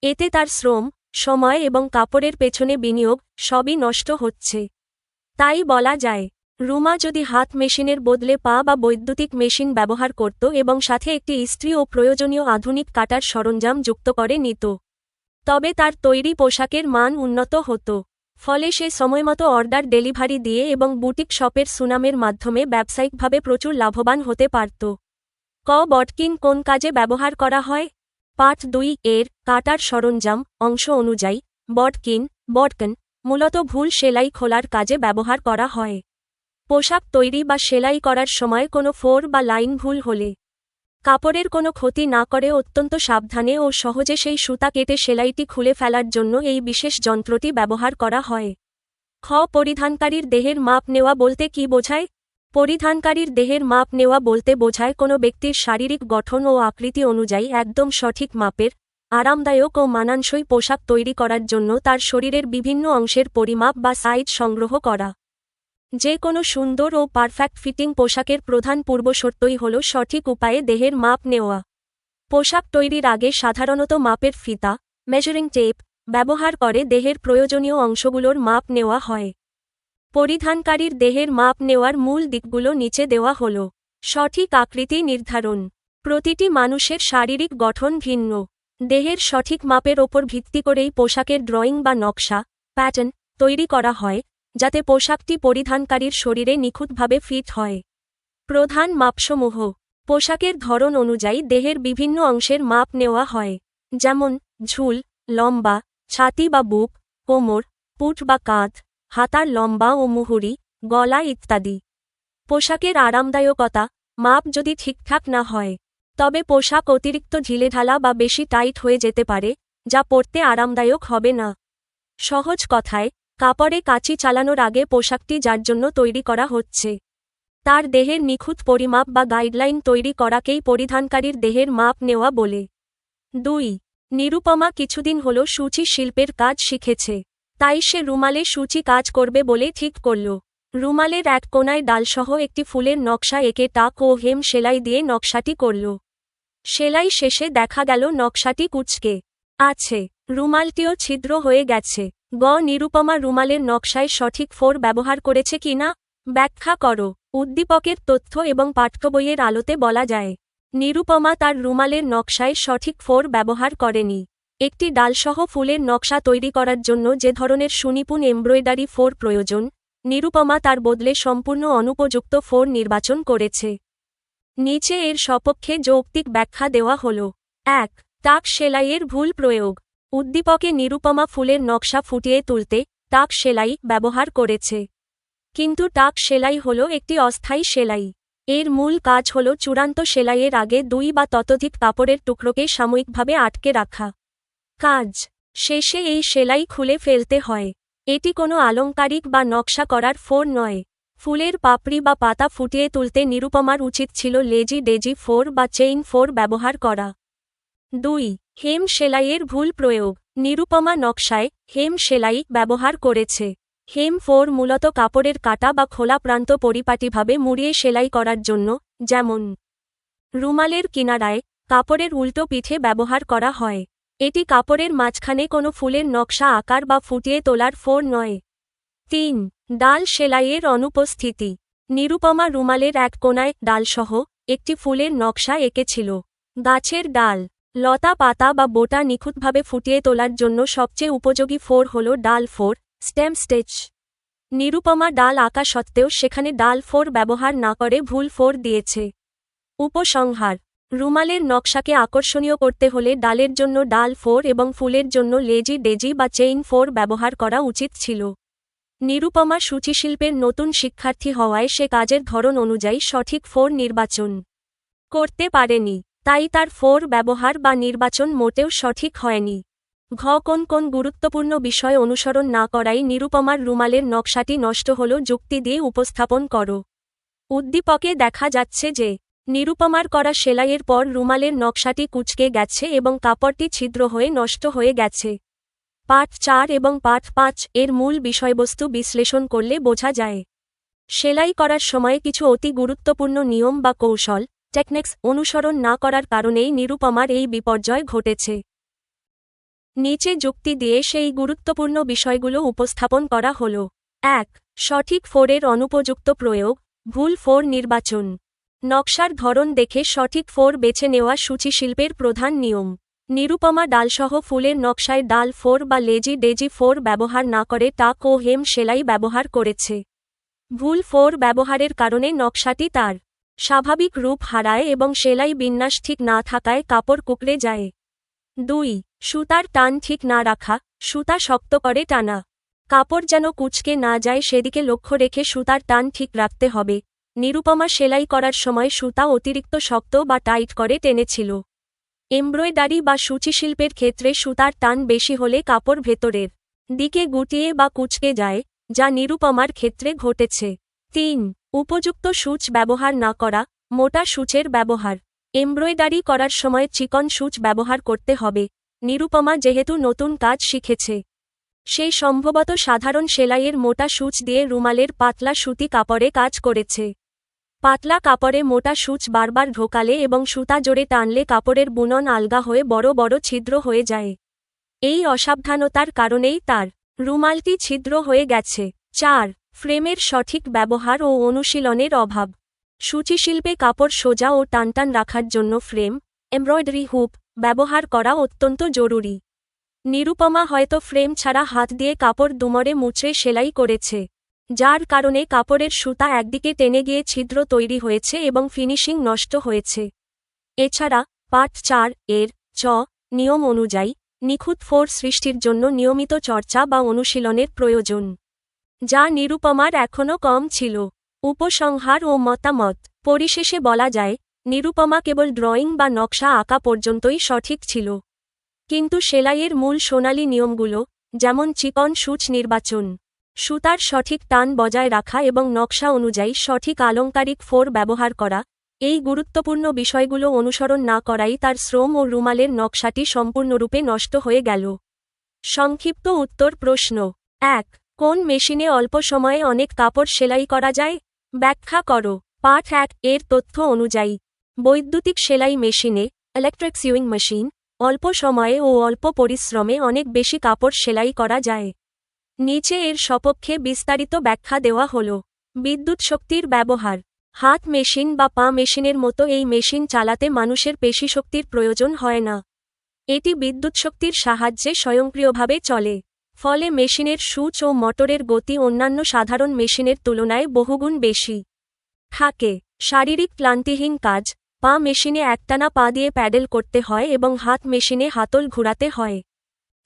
এতে তার শ্রম, সময় এবং কাপড়ের পেছনে বিনিয়োগ সবই নষ্ট হচ্ছে। তাই বলা যায়, রুমা যদি হাত মেশিনের বদলে পা বা বৈদ্যুতিক মেশিন ব্যবহার করত এবং সাথে একটি ইস্ত্রি ও প্রয়োজনীয় আধুনিক কাটার সরঞ্জাম যুক্ত করে নিত, তবে তার তৈরি পোশাকের মান উন্নত হতো। ফলে সে সময়মতো অর্ডার ডেলিভারি দিয়ে এবং বুটিক শপের সুনামের মাধ্যমে ব্যবসায়িকভাবে প্রচুর লাভবান হতে পারত। বটকিন কোন কাজে ব্যবহার করা হয়? পাঠ 2 এর কাটার সরঞ্জাম অংশ অনুযায়ী বটকিন মূলত ভুল সেলাই খোলার কাজে ব্যবহার করা হয়। পোশাক তৈরি বা সেলাই করার সময় কোনো ফোর বা লাইন ভুল হলে কাপড়ের কোনো ক্ষতি না করে অত্যন্ত সাবধানে ও সহজে সেই সুতা কেটে সেলাইটি খুলে ফেলার জন্য এই বিশেষ যন্ত্রটি ব্যবহার করা হয়। পরিধানকারীর দেহের মাপ নেওয়া বলতে কী বোঝায়? পরিধানকারীর দেহের মাপ নেওয়া বলতে বোঝায় কোনো ব্যক্তির শারীরিক গঠন ও আকৃতি অনুযায়ী একদম সঠিক মাপের, আরামদায়ক ও মানানসই পোশাক তৈরি করার জন্য তার শরীরের বিভিন্ন অংশের পরিমাপ বা সাইজ সংগ্রহ করা। যে কোনো সুন্দর ও পারফেক্ট ফিটিং পোশাকের প্রধান পূর্বশর্তই হল সঠিক উপায়ে দেহের মাপ নেওয়া। পোশাক তৈরির আগে সাধারণত মাপের ফিতা, মেজারিং টেপ ব্যবহার করে দেহের প্রয়োজনীয় অংশগুলোর মাপ নেওয়া হয়। পরিধানকারীর দেহের মাপ নেওয়ার মূল দিকগুলো নিচে দেওয়া হল। সঠিক আকৃতি নির্ধারণ। প্রতিটি মানুষের শারীরিক গঠন ভিন্ন। দেহের সঠিক মাপের ওপর ভিত্তি করেই পোশাকের ড্রয়িং বা নকশা, প্যাটার্ন তৈরি করা হয়, যাতে পোশাকটি পরিধানকারীর শরীরে নিখুঁতভাবে ফিট হয়। প্রধান মাপসমূহ। পোশাকের ধরন অনুযায়ী দেহের বিভিন্ন অংশের মাপ নেওয়া হয়, যেমন ঝুল, লম্বা, ছাতি বা বুক, কোমর, পুট বা কাঁধ, হাতার লম্বা ও মুহুরি, গলা ইত্যাদি। পোশাকের আরামদায়কতা। মাপ যদি ঠিকঠাক না হয়, তবে পোশাক অতিরিক্ত ঢিলেঢালা বা বেশি টাইট হয়ে যেতে পারে, যা পরতে আরামদায়ক হবে না। সহজ কথায়, কাপড়ে কাঁচি চালানোর আগে পোশাকটি যার জন্য তৈরি করা হচ্ছে, তার দেহের নিখুঁত পরিমাপ বা গাইডলাইন তৈরি করাকেই পরিধানকারীর দেহের মাপ নেওয়া বলে। 2. নিরুপমা কিছুদিন হল সূচি শিল্পের কাজ শিখেছে। তাই সে রুমালে সূচি কাজ করবে বলে ঠিক করল। রুমালের এক কোনায় ডালসহ একটি ফুলের নকশা এঁকে টাক ও হেম সেলাই দিয়ে নকশাটি করল। সেলাই শেষে দেখা গেল নকশাটি কুঁচকে আছে, রুমালটিও ছিদ্র হয়ে গেছে। নিরুপমা রুমালের নকশায় সঠিক ফোর ব্যবহার করেছে কিনা ব্যাখ্যা করো। উদ্দীপকের তথ্য এবং পাঠ্যবইয়ের আলোতে বলা যায়, নিরুপমা তার রুমালের নকশায় সঠিক ফোর ব্যবহার করেনি। একটি ডালসহ ফুলের নকশা তৈরি করার জন্য যে ধরনের সুনিপুণ এমব্রয়ডারি ফোর প্রয়োজন, নিরুপমা তার বদলে সম্পূর্ণ অনুপযুক্ত ফোর নির্বাচন করেছে। নিচে এর সপক্ষে যৌক্তিক ব্যাখ্যা দেওয়া হল। 1. টাক সেলাইয়ের ভুল প্রয়োগ। উদ্দীপকে নিরুপমা ফুলের নকশা ফুটিয়ে তুলতে টাক সেলাই ব্যবহার করেছে। কিন্তু টাক সেলাই হল একটি অস্থায়ী সেলাই। এর মূল কাজ হল চূড়ান্ত সেলাইয়ের আগে 2 বা ততোধিক কাপড়ের টুকরোকে সাময়িকভাবে আটকে রাখা। কাজ শেষে এই সেলাই খুলে ফেলতে হয়। এটি কোনো আলংকারিক বা নকশা করার ফোর নয়। ফুলের পাপড়ি বা পাতা ফুটিয়ে তুলতে নিরুপমার উচিত ছিল লেজি ডেজি ফোর বা চেইন ফোর ব্যবহার করা। 2. হেম সেলাইয়ের ভুল প্রয়োগ। নিরুপমা নকশায় হেম সেলাই ব্যবহার করেছে। হেম ফোর মূলত কাপড়ের কাটা বা খোলা প্রান্ত পরিপাটিভাবে মুড়িয়ে সেলাই করার জন্য, যেমন রুমালের কিনারায় কাপড়ের উল্টো পিঠে ব্যবহার করা হয়। এটি কাপড়ের মাঝখানে কোনো ফুলের নকশা আকার বা ফুটিয়ে তোলার ফোর নয়। 3. ডাল সেলাইয়ের অনুপস্থিতি। নিরুপমা রুমালের এক কোনায় ডালসহ একটি ফুলের নকশা এঁকেছিল। গাছের ডাল, লতা পাতা বা বোটা নিখুঁতভাবে ফুটিয়ে তোলার জন্য সবচেয়ে উপযোগী ফোর হল ডাল ফোর, স্টেম স্টেচ। নিরুপমা ডাল আঁকা সত্ত্বেও সেখানে ডাল ফোর ব্যবহার না করে ভুল ফোর দিয়েছে। উপসংহার। রুমালের নকশাকে আকর্ষণীয় করতে হলে ডালের জন্য ডাল ফোর এবং ফুলের জন্য লেজি ডেজি বা চেইন ফোর ব্যবহার করা উচিত ছিল। নিরুপমা সূচিশিল্পের নতুন শিক্ষার্থী হওয়ায় সে কাজের ধরন অনুযায়ী সঠিক ফোর নির্বাচন করতে পারেনি, তাই তার ফোর ব্যবহার বা নির্বাচন মোটেও সঠিক হয়নি। কোন কোন গুরুত্বপূর্ণ বিষয় অনুসরণ না করাই নিরুপমার রুমালের নকশাটি নষ্ট হল যুক্তি দিয়ে উপস্থাপন করো। উদ্দীপকে দেখা যাচ্ছে যে নিরুপমার করা সেলাইয়ের পর রুমালের নকশাটি কুঁচকে গেছে এবং কাপড়টি ছিদ্র হয়ে নষ্ট হয়ে গেছে। পাঠ 4 এবং পাঠ 5 এর মূল বিষয়বস্তু বিশ্লেষণ করলে বোঝা যায়, সেলাই করার সময় কিছু অতি গুরুত্বপূর্ণ নিয়ম বা কৌশল, টেকনিক্স অনুসরণ না করার কারণেই নিরুপমার এই বিপর্যয় ঘটেছে। নিচে যুক্তি দিয়ে সেই গুরুত্বপূর্ণ বিষয়গুলো উপস্থাপন করা হল। 1. সঠিক ফোরের অনুপযুক্ত প্রয়োগ, ভুল ফোর নির্বাচন। নকশার ধরন দেখে সঠিক ফোর বেছে নেওয়া সূচিশিল্পের প্রধান নিয়ম। নিরুপমা ডালসহ ফুলের নকশায় ডাল 4 বা লেজি ডেজি 4 ব্যবহার না করে টাক ও হেম সেলাই ব্যবহার করেছে। ভুল 4 ব্যবহারের কারণে নকশাটি তার স্বাভাবিক রূপ হারায় এবং সেলাই বিন্যাস ঠিক না থাকায় কাপড় কুঁকড়ে যায়। 2. সুতার টান ঠিক না রাখা, সুতা শক্ত করে টানা। কাপড় যেন কুঁচকে না যায় সেদিকে লক্ষ্য রেখে সুতার টান ঠিক রাখতে হবে। নিরুপমা সেলাই করার সময় সুতা অতিরিক্ত শক্ত বা টাইট করে টেনেছিল। এমব্রয়ডারি বা সূচিশিল্পের ক্ষেত্রে সুতার টান বেশি হলে কাপড় ভেতরের দিকে গুটিয়ে বা কুঁচকে যায়, যা নিরুপমার ক্ষেত্রে ঘটেছে। 3. উপযুক্ত সূচ ব্যবহার না করা, মোটা সূচের ব্যবহার। এমব্রয়ডারি করার সময় চিকন সূচ ব্যবহার করতে হবে। নিরুপমা যেহেতু নতুন কাজ শিখেছে, সে সম্ভবত সাধারণ সেলাইয়ের মোটা সূচ দিয়ে রুমালের পাতলা সুতি কাপড়ে কাজ করেছে। পাতলা কাপড়ে মোটা সূচ বারবার ঢোকালে এবং সুতা জোরে টানলে কাপড়ের বুনন আলগা হয়ে বড় বড় ছিদ্র হয়ে যায়। এই অসাবধানতার কারণেই তার রুমালটি ছিদ্র হয়ে গেছে। 4. ফ্রেমের সঠিক ব্যবহার ও অনুশীলনের অভাব। সূচিশিল্পে কাপড় সোজা ও টানটান রাখার জন্য ফ্রেম, এমব্রয়ডারি হুপ ব্যবহার করা অত্যন্ত জরুরি। নিরুপমা হয়তো ফ্রেম ছাড়া হাত দিয়ে কাপড় দুমড়ে মুচড়ে সেলাই করেছে, যার কারণে কাপড়ের সুতা একদিকে টেনে গিয়ে ছিদ্র তৈরি হয়েছে এবং ফিনিশিং নষ্ট হয়েছে। এছাড়া পার্ট 4 এর নিয়ম অনুযায়ী নিখুঁত 4 সৃষ্টির জন্য নিয়মিত চর্চা বা অনুশীলনের প্রয়োজন, যা নিরুপমার এখনও কম ছিল। উপসংহার ও মতামত। পরিশেষে বলা যায়, নিরুপমা কেবল ড্রয়িং বা নকশা আঁকা পর্যন্তই সঠিক ছিল। কিন্তু সেলাইয়ের মূল সোনালী নিয়মগুলো, যেমন চিকন সূচ নির্বাচন, সুতার সঠিক টান বজায় রাখা এবং নকশা অনুযায়ী সঠিক আলংকারিক 4 ব্যবহার করা, এই গুরুত্বপূর্ণ বিষয়গুলো অনুসরণ না করাই তার শ্রম ও রুমালের নকশাটি সম্পূর্ণরূপে নষ্ট হয়ে গেল। সংক্ষিপ্ত উত্তর প্রশ্ন 1. কোন মেশিনে অল্প সময়ে অনেক কাপড় সেলাই করা যায়? ব্যাখ্যা করো। পার্ট 1 এর তথ্য অনুযায়ী বৈদ্যুতিক সেলাই মেশিনে, ইলেকট্রিক সিউইং মেশিন, অল্প সময়ে ও অল্প পরিশ্রমে অনেক বেশি কাপড় সেলাই করা যায়। নিচে এর সপক্ষে বিস্তারিত ব্যাখ্যা দেওয়া হল। বিদ্যুৎ শক্তির ব্যবহার। হাত মেশিন বা পা মেশিনের মতো এই মেশিন চালাতে মানুষের পেশিশক্তির প্রয়োজন হয় না। এটি বিদ্যুৎ শক্তির সাহায্যে স্বয়ংক্রিয়ভাবে চলে। ফলে মেশিনের সূচ ও মোটরের গতি অন্যান্য সাধারণ মেশিনের তুলনায় বহুগুণ বেশি থাকে। শারীরিক ক্লান্তিহীন কাজ। পা মেশিনে একটানা পা দিয়ে প্যাডেল করতে হয় এবং হাত মেশিনে হাতল ঘুরাতে হয়,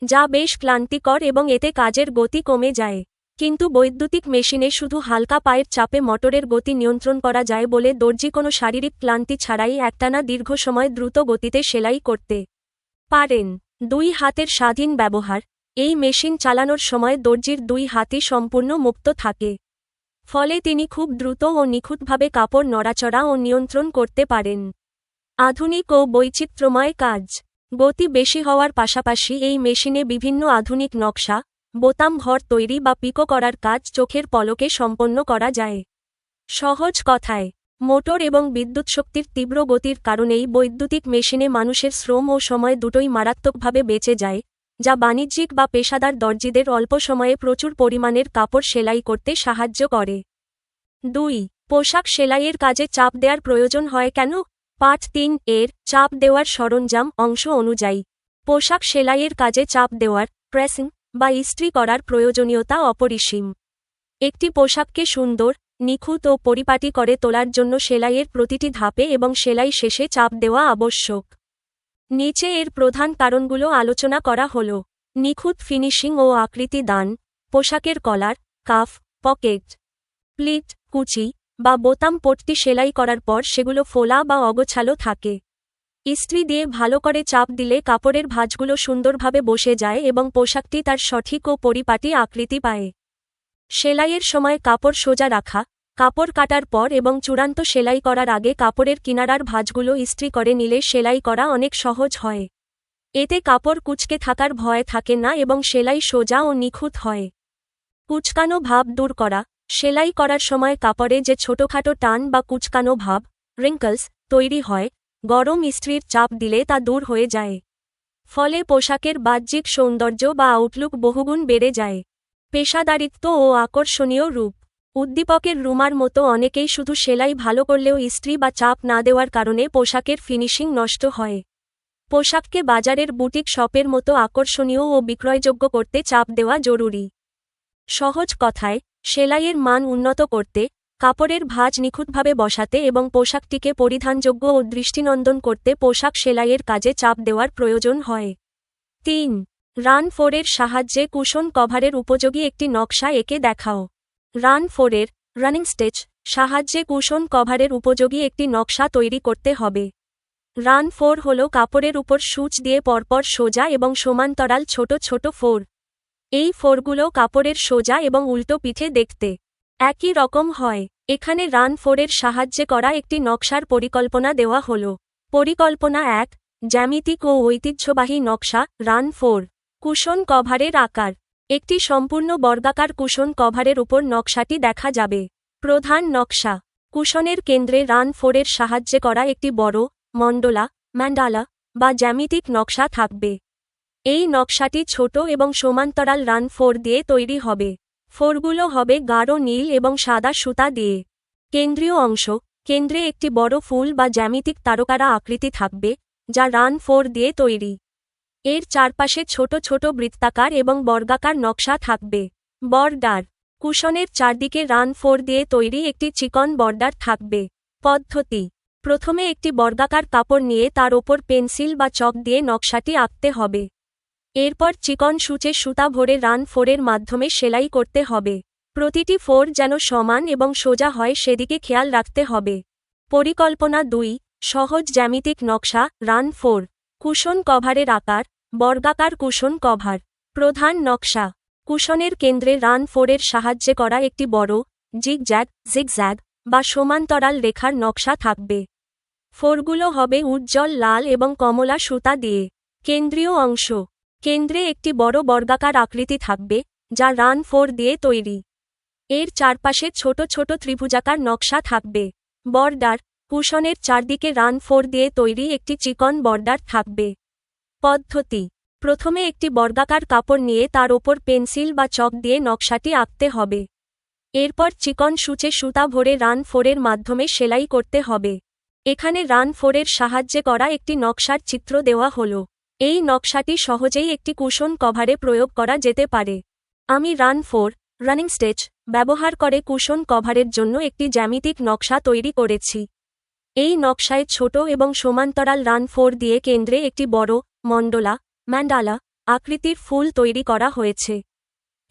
যা বেশ ক্লান্তিকর এবং এতে কাজের গতি কমে যায়। কিন্তু বৈদ্যুতিক মেশিনে শুধু হালকা পায়ের চাপে মোটরের গতি নিয়ন্ত্রণ করা যায় বলে দর্জি কোনো শারীরিক ক্লান্তি ছাড়াই একটানা দীর্ঘ সময় দ্রুত গতিতে সেলাই করতে পারেন। 2 হাতের স্বাধীন ব্যবহার। এই মেশিন চালানোর সময় দর্জির 2 হাতই সম্পূর্ণ মুক্ত থাকে। ফলে তিনি খুব দ্রুত ও নিখুঁতভাবে কাপড় নড়াচড়া ও নিয়ন্ত্রণ করতে পারেন। আধুনিক ও বৈচিত্র্যময় কাজ। গতি বেশি হওয়ার পাশাপাশি এই মেশিনে বিভিন্ন আধুনিক নকশা, বোতাম ঘর তৈরি বা পিকো করার কাজ চোখের পলকে সম্পন্ন করা যায়। সহজ কথায়, মোটর এবং বিদ্যুৎ শক্তির তীব্র গতির কারণেই বৈদ্যুতিক মেশিনে মানুষের শ্রম ও সময় দুটোই মারাত্মকভাবে বেঁচে যায়, যা বাণিজ্যিক বা পেশাদার দর্জিদের অল্প সময়ে প্রচুর পরিমাণের কাপড় সেলাই করতে সাহায্য করে। 2. পোশাক সেলাইয়ের কাজে চাপ দেওয়ার প্রয়োজন হয় কেন? পার্ট 3 এর চাপ দেওয়ার সরঞ্জাম অংশ অনুযায়ী পোশাক সেলাইয়ের কাজে চাপ দেওয়ার, প্রেসিং বা ইস্ত্রি করার প্রয়োজনীয়তা অপরিসীম। একটি পোশাককে সুন্দর, নিখুঁত ও পরিপাটি করে তোলার জন্য সেলাইয়ের প্রতিটি ধাপে এবং সেলাই শেষে চাপ দেওয়া আবশ্যক। নিচে এর প্রধান কারণগুলো আলোচনা করা হল। নিখুঁত ফিনিশিং ও আকৃতি দান। পোশাকের কলার, কাফ, পকেট, প্লিট, কুচি বা বোতাম পট্টি সেলাই করার পর সেগুলো ফোলা বা অগোছালো থাকে। ইস্ত্রি দিয়ে ভালো করে চাপ দিলে কাপড়ের ভাঁজগুলো সুন্দরভাবে বসে যায় এবং পোশাকটি তার সঠিক ও পরিপাটি আকৃতি পায়। সেলাইয়ের সময় কাপড় সোজা রাখা। কাপড় কাটার পর এবং চূড়ান্ত সেলাই করার আগে কাপড়ের কিনারার ভাঁজগুলো ইস্ত্রি করে নিলে সেলাই করা অনেক সহজ হয়। এতে কাপড় কুঁচকে থাকার ভয় থাকে না এবং সেলাই সোজা ও নিখুঁত হয়। কুঁচকানো ভাব দূর করা। সেলাই করার সময় কাপড়ে যে ছোটখাটো টান বা কুঁচকানো ভাব, রিঙ্কলস, তৈরি হয়, গরম ইস্ত্রির চাপ দিলে তা দূর হয়ে যায়। ফলে পোশাকের বাহ্যিক সৌন্দর্য বা আউটলুক বহুগুণ বেড়ে যায়। পেশাদারিত্ব ও আকর্ষণীয় রূপ। উদ্দীপকের রুমার মতো অনেকেই শুধু সেলাই ভালো করলেও ইস্ত্রি বা চাপ না দেওয়ার কারণে পোশাকের ফিনিশিং নষ্ট হয়। পোশাককে বাজারের বুটিক শপের মতো আকর্ষণীয় ও বিক্রয়যোগ্য করতে চাপ দেওয়া জরুরি। সহজ কথায়, সেলাইয়ের মান উন্নত করতে, কাপড়ের ভাঁজ নিখুঁতভাবে বসাতে এবং পোশাকটিকে পরিধানযোগ্য ও দৃষ্টিনন্দন করতে পোশাক সেলাইয়ের কাজে চাপ দেওয়ার প্রয়োজন হয়। ৩. রান 4 এর সাহায্যে কুশন কভারের উপযোগী একটি নকশা এঁকে দেখাও। রান 4 এর রানিং স্টেচ সাহায্যে কুশন কভারের উপযোগী একটি নকশা তৈরি করতে হবে। রান 4 হল কাপড়ের উপর সূচ দিয়ে পরপর সোজা এবং সমান্তরাল ছোট ছোট ফোর। এই ফোরগুলো কাপড়ের সোজা এবং উল্টো পিঠে দেখতে একই রকম হয়। এখানে রান 4 এর সাহায্যে করা একটি নকশার পরিকল্পনা দেওয়া হল। পরিকল্পনা 1, জ্যামিতিক ও ঐতিহ্যবাহী নকশা। রান 4 কুশন কভারের আকার। একটি সম্পূর্ণ বর্গাকার কুশন কভারের উপর নকশাটি দেখা যাবে। প্রধান নকশা। কুশনের কেন্দ্রে রান 4 এর সাহায্যে করা একটি বড় মণ্ডলা, ম্যান্ডালা বা জ্যামিতিক নকশা থাকবে। এই নকশাটি ছোট এবং সমান্তরাল রান 4 দিয়ে তৈরি হবে। ফোরগুলো হবে গাঢ় নীল এবং সাদা সুতা দিয়ে। কেন্দ্রীয় অংশ। কেন্দ্রে একটি বড় ফুল বা জ্যামিতিক তারকারা আকৃতি থাকবে, যা রান 4 দিয়ে তৈরি। এর চারপাশে ছোট ছোট বৃত্তাকার এবং বর্গাকার নকশা থাকবে। বর্ডার। কুশনের চারদিকে রান 4 দিয়ে তৈরি একটি চিকন বর্ডার থাকবে। পদ্ধতি। প্রথমে একটি বর্গাকার কাপড় নিয়ে তার ওপর পেন্সিল বা চক দিয়ে নকশাটি আঁকতে হবে। এরপর চিকন সূচে সুতা ভরে রান 4 এর মাধ্যমে সেলাই করতে হবে। প্রতিটি ফোর যেন সমান এবং সোজা হয় সেদিকে খেয়াল রাখতে হবে। পরিকল্পনা 2, সহজ জ্যামিতিক নকশা। রান 4 কুশন কভারের আকার। বর্গাকার কুশন কভার। প্রধান নকশা। কুশনের কেন্দ্রে রান 4 এর সাহায্যে করা একটি বড় জিগজ্যাগ বা সমান্তরাল রেখার নকশা থাকবে। ফোরগুলো হবে উজ্জ্বল লাল এবং কমলা সুতা দিয়ে। কেন্দ্রীয় অংশ। কেন্দ্রে একটি বড় বর্গাকার আকৃতি থাকবে, যা রান 4 দিয়ে তৈরি। এর চারপাশে ছোট ছোট ত্রিভুজাকার নকশা থাকবে। বর্ডার। কুশনের চারদিকে রান 4 দিয়ে তৈরি একটি চিকন বর্ডার থাকবে। পদ্ধতি। প্রথমে একটি বর্গাকার কাপড় নিয়ে তার ওপর পেন্সিল বা চক দিয়ে নকশাটি আঁকতে হবে। এরপর চিকন সূচে সুতা ভরে রান 4 এর মাধ্যমে সেলাই করতে হবে। এখানে রান 4 এর সাহায্যে করা একটি নকশার চিত্র দেওয়া হল। এই নকশাটি সহজেই একটি কুশন কভারে প্রয়োগ করা যেতে পারে। আমি রান 4 রানিং স্টেচ ব্যবহার করে কুশন কভারের জন্য একটি জ্যামিতিক নকশা তৈরি করেছি। এই নকশায় ছোট এবং সমান্তরাল রান 4 দিয়ে কেন্দ্রে একটি বড় মণ্ডলা, ম্যান্ডালা আকৃতির ফুল তৈরি করা হয়েছে।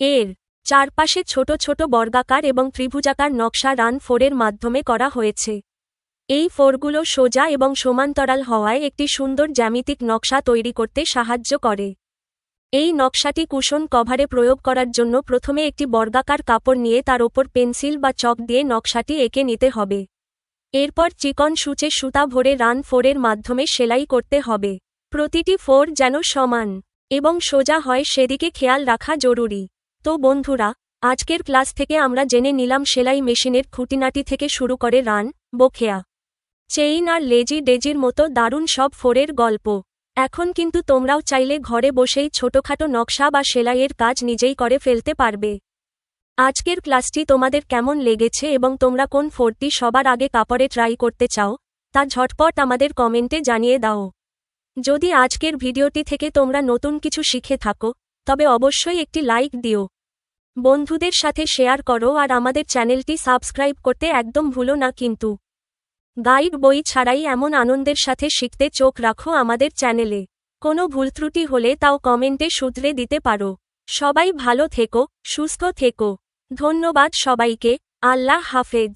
এর চারপাশে ছোট ছোট বর্গাকার এবং ত্রিভুজাকার নকশা রান 4 এর মাধ্যমে করা হয়েছে। এই ফোরগুলো সোজা এবং সমান্তরাল হওয়ায় একটি সুন্দর জ্যামিতিক নকশা তৈরি করতে সাহায্য করে। এই নকশাটি কুশন কভারে প্রয়োগ করার জন্য প্রথমে একটি বর্গাকার কাপড় নিয়ে তার ওপর পেন্সিল বা চক দিয়ে নকশাটি এঁকে নিতে হবে। এরপর চিকন সূচে সুতা ভরে রান 4 এর মাধ্যমে সেলাই করতে হবে। প্রতিটি ফোর যেন সমান এবং সোজা হয় সেদিকে খেয়াল রাখা জরুরি। তো বন্ধুরা, আজকের ক্লাস থেকে আমরা জেনে নিলাম সেলাই মেশিনের খুঁটিনাটি থেকে শুরু করে রান, বখেয়া, চেইন আর লেজি ডেজির মতো দারুণ সব ফোরের গল্প। এখন কিন্তু তোমরাও চাইলে ঘরে বসেই ছোটখাটো নকশা বা সেলাইয়ের কাজ নিজেই করে ফেলতে পারবে। আজকের ক্লাসটি তোমাদের কেমন লেগেছে এবং তোমরা কোন ফোরটি সবার আগে কাপড়ে ট্রাই করতে চাও, তা ঝটপট আমাদের কমেন্টে জানিয়ে দাও। যদি আজকের ভিডিওটি থেকে তোমরা নতুন কিছু শিখে থাকো, তবে অবশ্যই একটি লাইক দিও, বন্ধুদের সাথে শেয়ার করো আর আমাদের চ্যানেলটি সাবস্ক্রাইব করতে একদম ভুলো না কিন্তু। গাইড বই ছাড়াই এমন আনন্দের সাথে শিখতে চোখ রাখো আমাদের চ্যানেলে। কোনো ভুলত্রুটি হলে তাও কমেন্টে শুধরে দিতে পারো। সবাই ভালো থেকো, সুস্থ থেকো। ধন্যবাদ সবাইকে। আল্লাহ হাফেজ।